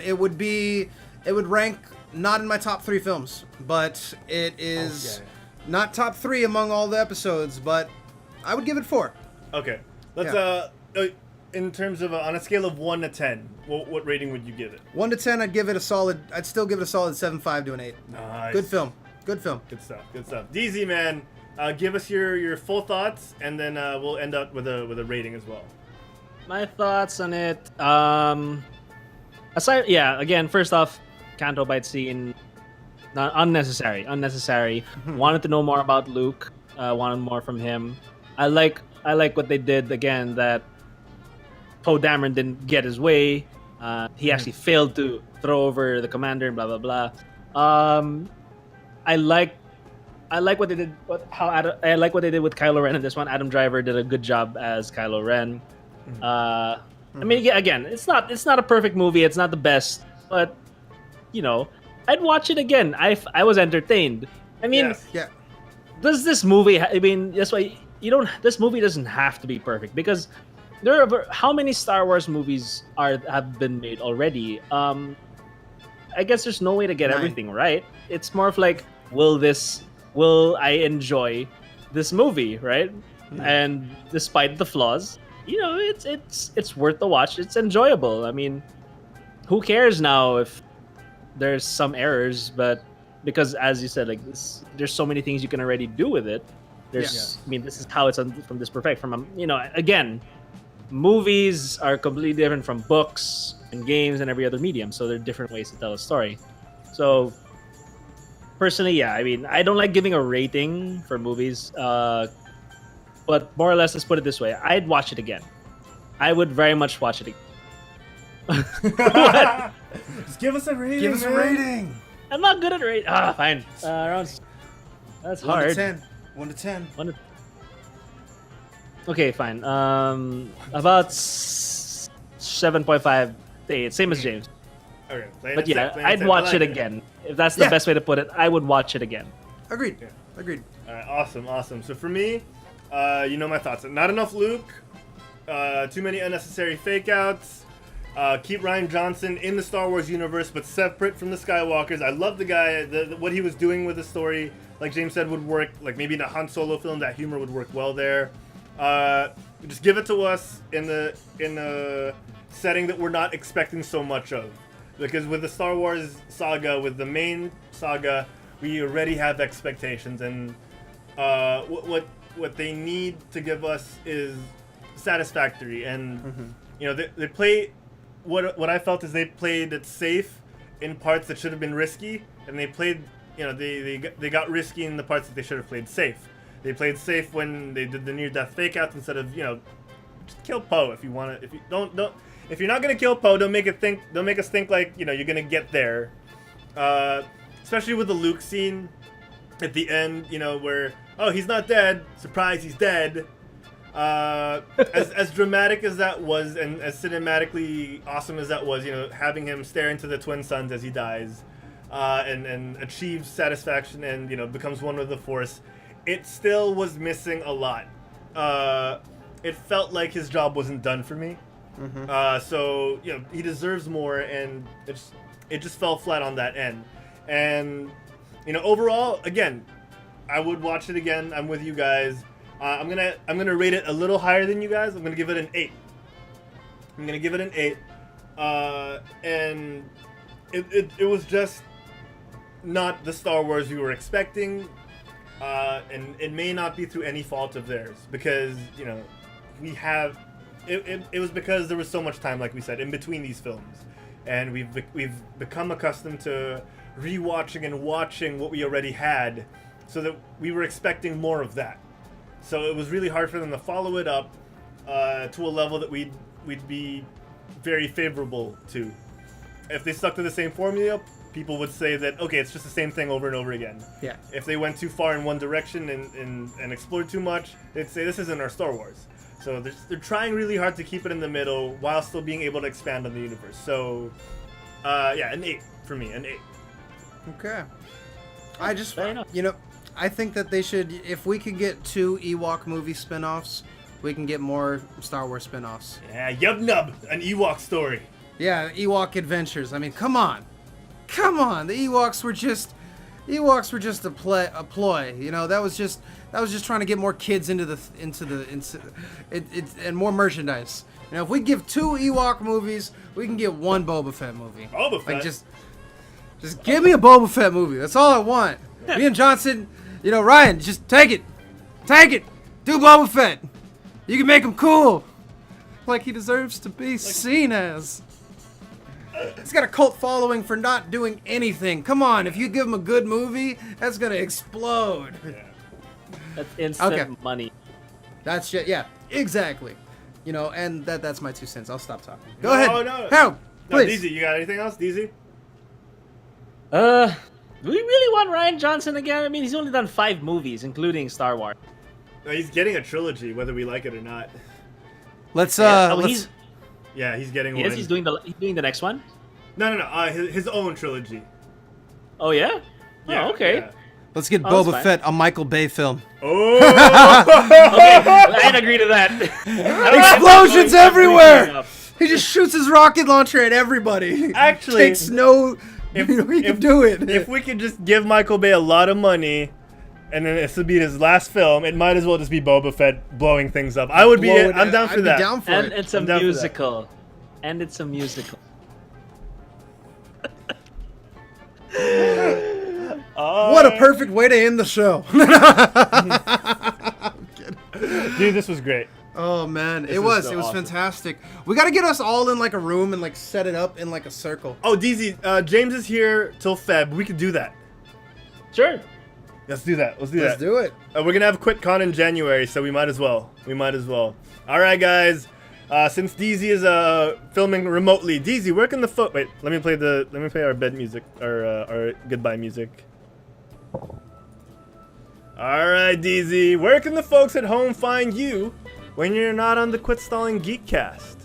It would rank not in my top 3 films, but it is not top 3 among all the episodes, but I would give it 4. Okay. Let's in terms of on a scale of 1 to 10, what rating would you give it? 1 to 10, I'd still give it a solid 7.5 to an 8. Nice. Good film. Good stuff. DZ, man, give us your full thoughts, and then we'll end up with a rating as well. My thoughts on it. Again, first off, Canto Bite scene, Not unnecessary. Wanted to know more about Luke. Wanted more from him. I like what they did again. That Poe Dameron didn't get his way. He actually failed to throw over the commander and blah blah blah. I like what they did. I like what they did with Kylo Ren in this one. Adam Driver did a good job as Kylo Ren. I mean, yeah, again, it's not a perfect movie. It's not the best, but you know, I'd watch it again. I was entertained. I mean, Yeah. does this movie? I mean, that's why you don't. This movie doesn't have to be perfect because there are how many Star Wars movies have been made already. I guess there's no way to get 9. everything right. It's more of like, will I enjoy this movie, right? And despite the flaws, you know, it's worth the watch. It's enjoyable. I mean, who cares now if there's some errors, but because as you said, like there's so many things you can already do with it. I mean, this is how it's from this perfect. Again, movies are completely different from books and games and every other medium, so there are different ways to tell a story. So personally, yeah, I mean, I don't like giving a rating for movies, but more or less, let's put it this way: I'd watch it again. I would very much watch it again. Just give us a rating. Give us a rating. I'm not good at rating. Fine. Around. That's 1 hard. to 10. 1 to 10. Okay, fine. About 7.5 to 8, same as James. Okay, But yeah, I'd watch it again. If that's the Yeah. best way to put it, I would watch it again. Agreed. Agreed. All right, awesome. So for me, you know my thoughts. Not enough Luke. Too many unnecessary fake outs. Keep Rian Johnson in the Star Wars universe, but separate from the Skywalkers. I love the guy. What he was doing with the story, like James said, would work. Like maybe in a Han Solo film, that humor would work well there. Just give it to us in a setting that we're not expecting so much of, because with the Star Wars saga, with the main saga, we already have expectations, and what they need to give us is satisfactory. And you know, they play. What I felt is they played it safe in parts that should have been risky, and they played, you know, they got risky in the parts that they should have played safe. They played safe when they did the near-death fake-outs instead of, you know, just kill Poe if you want to. If you don't, if you're not gonna kill Poe, don't make us think like, you know, you're gonna get there. Especially with the Luke scene at the end, you know, where he's not dead. Surprise, he's dead. As dramatic as that was, and as cinematically awesome as that was, you know, having him stare into the twin suns as he dies, and achieves satisfaction and, you know, becomes one with the Force, it still was missing a lot. It felt like his job wasn't done for me. So, you know, he deserves more, and it just fell flat on that end. And, you know, overall, again, I would watch it again. I'm with you guys. I'm gonna rate it a little higher than you guys. I'm gonna give it an 8. And it was just not the Star Wars we were expecting, and it may not be through any fault of theirs, because, you know, it was because there was so much time, like we said, in between these films, and we've become accustomed to rewatching and watching what we already had, so that we were expecting more of that. So it was really hard for them to follow it up to a level that we'd be very favorable to. If they stuck to the same formula, people would say that, okay, it's just the same thing over and over again. Yeah. If they went too far in one direction and explored too much, they'd say this isn't our Star Wars. So they're trying really hard to keep it in the middle while still being able to expand on the universe. So, yeah, an 8 for me, an 8. Okay. I just, you know, I think that they should, if we could get 2 Ewok movie spin-offs, we can get more Star Wars spin-offs. Yeah, Yub Nub, an Ewok story. Yeah, Ewok Adventures. I mean, come on. Come on. The Ewoks were just a ploy. You know, that was just trying to get more kids into it and more merchandise. You know, if we give 2 Ewok movies, we can get 1 Boba Fett movie. Boba Fett? Like, just give me a Boba Fett movie. That's all I want. Me and Johnson, you know, Ryan, just take it. Do Boba Fett. You can make him cool, like he deserves to be seen as. He's got a cult following for not doing anything. Come on, if you give him a good movie, that's gonna explode. That's instant Okay. money. That's just, yeah, exactly. You know, and that's my 2 cents. I'll stop talking. Go No, ahead. no. Harold, No, please. DZ, you got anything else, DZ? Do we really want Rian Johnson again? I mean, he's only done 5 movies, including Star Wars. No, he's getting a trilogy, whether we like it or not. Let's Oh, let's, Yeah, he's getting Yes, one. he's doing the next one. No. His own trilogy. Oh yeah. Yeah, Oh, okay. yeah. let's get Oh, that's Boba fine. Fett a Michael Bay film. Oh! I'd agree to that. Explosions everywhere. Up. He just shoots his rocket launcher at everybody. Actually, Takes no. if- he if- can do it. If we could just give Michael Bay a lot of money, and then this would be his last film, it might as well just be Boba Fett blowing things up. I'm down for I'd that. Be down for And it. it's a I'm down for that. musical. And it's a musical. What a perfect way to end the show. Dude, this was great. Oh man, it was was so awesome. fantastic. We got to get us all in like a room and like set it up in like a circle. Oh, DZ, James is here till Feb. We could do that. Sure. Let's do that. Let's do Let's that. do it. We're gonna have QuitCon in January, so we might as well. All right, guys. Since DZ is filming remotely, DZ, where can the wait? Let me play our bed music, our goodbye music. All right, DZ, where can the folks at home find you when you're not on the Quit Stalling Geekcast?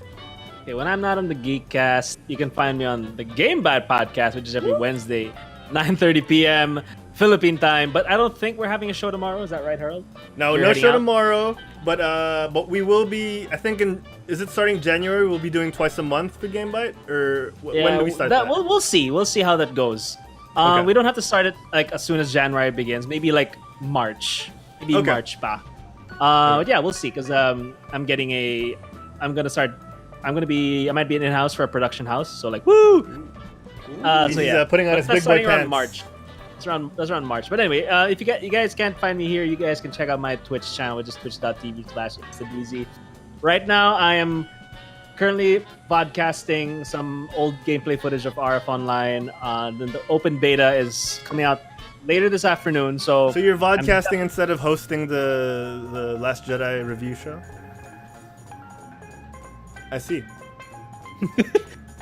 Okay, when I'm not on the Geekcast, you can find me on the Game Bad podcast, which is every Wednesday, 9:30 p.m. Philippine time. But I don't think we're having a show tomorrow. Is that right, Harold? No, You're no heading show out? tomorrow, but we will be. I think is it starting January? We'll be doing twice a month for Game Bite, or when do we start that? We'll see. We'll see how that goes. Okay. We don't have to start it like as soon as January begins. Maybe like March. Maybe Okay. March pa. But yeah, we'll see. Cause I might be in house for a production house. So like woo. So He's, yeah, putting on But his that's big boy starting around pants. March. That's around March. But anyway, if you guys can't find me here, you guys can check out my Twitch channel, which is twitch.tv/It'sTheDZ. Right now, I am currently podcasting some old gameplay footage of RF Online. Then the open beta is coming out later this afternoon. So So you're vodcasting instead of hosting the Last Jedi review show? I see.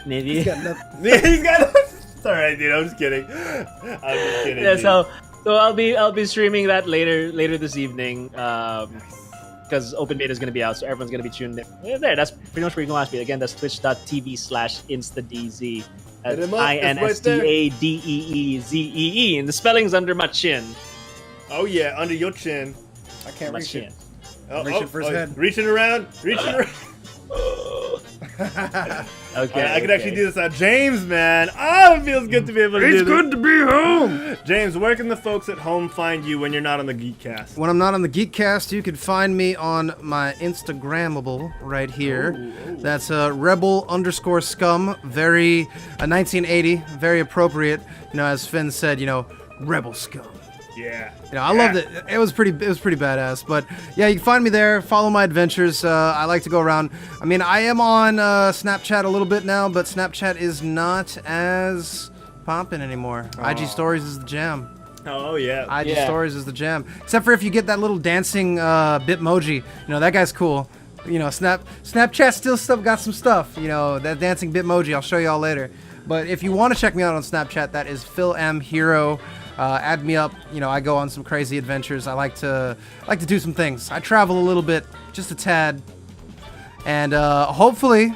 maybe. He's got nothing. Yeah, he's got. It's all right, dude. I'm just kidding. Yeah, dude. so I'll be streaming that later this evening. Because open beta is going to be out, so everyone's going to be tuned in. Yeah, there, that's pretty much where you can watch me. Again, that's twitch.tv/InstaDZ. That's Hit him up, it's right there. INSTADEEZEE. And the spelling's under my chin. Oh yeah, under your chin. I can't My reach chin. it. Oh, Reaching for his head. Reaching around. Okay. I could actually do this out. James, man. Oh, it feels good to be able to do this. It's good to be home. James, where can the folks at home find you when you're not on the Geekcast? When I'm not on the Geekcast, you can find me on my Instagrammable right here. That's rebel_scum. Very 1980. Very appropriate. You know, as Finn said, you know, rebel scum. Yeah. You know, I loved it. It was pretty badass. But yeah, you can find me there. Follow my adventures. I like to go around. I mean, I am on Snapchat a little bit now, but Snapchat is not as popping anymore. IG Stories is the jam. Oh yeah. IG Yeah. Stories is the jam. Except for if you get that little dancing Bitmoji. You know, that guy's cool. You know, Snapchat still got some stuff. You know, that dancing Bitmoji. I'll show you all later. But if you want to check me out on Snapchat, that is Phil M Hero. Add me up. You know, I go on some crazy adventures. I like to do some things. I travel a little bit, just a tad, and hopefully,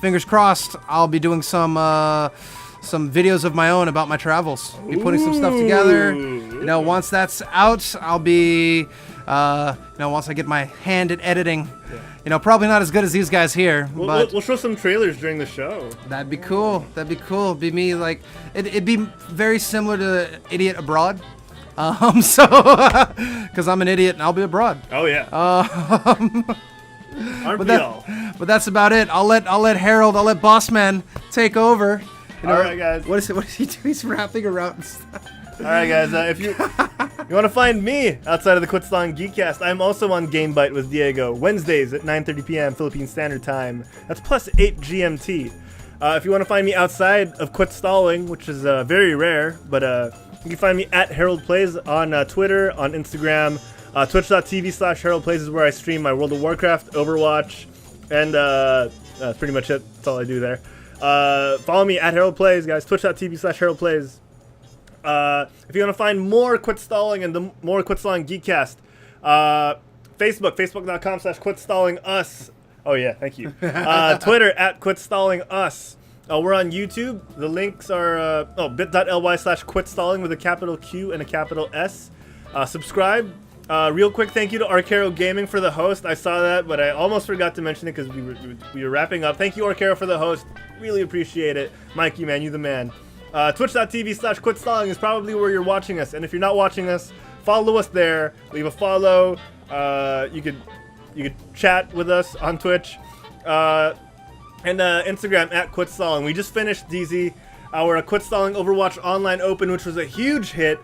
fingers crossed, I'll be doing some videos of my own about my travels. Be putting some stuff together. You know, once that's out, I'll be, you know, once I get my hand at editing. You know, probably not as good as these guys here, but We'll show some trailers during the show. that'd be cool. That'd be cool. It'd be me, like, it'd be very similar to Idiot Abroad. So, because I'm an idiot and I'll be abroad. Oh yeah. Aren't we all? But that's about it. I'll let Harold, I'll let Bossman take over. You know, All right, guys. What is it? What is he doing? He's wrapping around and stuff. All right, guys. If you want to find me outside of the Quit Stalling Geekcast, I'm also on Game Bite with Diego Wednesdays at 9:30 p.m. Philippine Standard Time. That's +8 GMT. If you want to find me outside of Quit Stalling, which is very rare, but you can find me at Herald Plays on Twitter, on Instagram. Twitch.tv/Herald Plays is where I stream my World of Warcraft, Overwatch, and that's pretty much it. That's all I do there. Follow me at Herald Plays, guys. Twitch.tv/Herald Plays. If you want to find more Quit Stalling and the more Quit Stalling Geekcast, Facebook.com/QuitStallingUs. Oh yeah, thank you. Twitter at QuitStallingUs. We're on YouTube. The links are bit.ly/QuitStalling with a capital Q and a capital S. Subscribe. Real quick, thank you to Arcaro Gaming for the host. I saw that, but I almost forgot to mention it because we were wrapping up. Thank you, Arcaro, for the host. Really appreciate it. Mikey, man, you the man. Twitch.tv/QuitStalling is probably where you're watching us. And if you're not watching us, follow us there. Leave a follow. You could chat with us on Twitch. And Instagram at QuitStalling. We just finished, DZ, our QuitStalling Overwatch Online Open, which was a huge hit.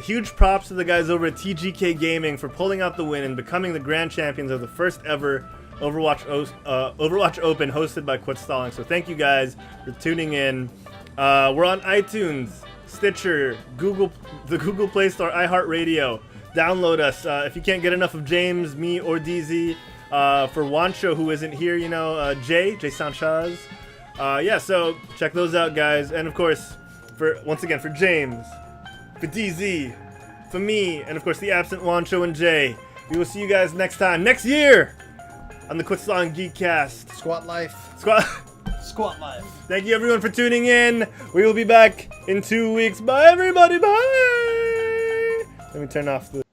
Huge props to the guys over at TGK Gaming for pulling out the win and becoming the grand champions of the first ever Overwatch Open hosted by Quit Stalling. So thank you guys for tuning in. We're on iTunes, Stitcher, the Google Play Store, iHeartRadio. Download us. If you can't get enough of James, me, or DZ, for Juancho, who isn't here, Jay Sanchez. Yeah, so check those out, guys. And of course, for James, for DZ, for me, and of course the absent Juancho and Jay. We will see you guys next year, on the Quit Stalling Geekcast. Squat life. Squat life. Thank you everyone for tuning in. We will be back in 2 weeks. Bye everybody, bye! Let me turn off the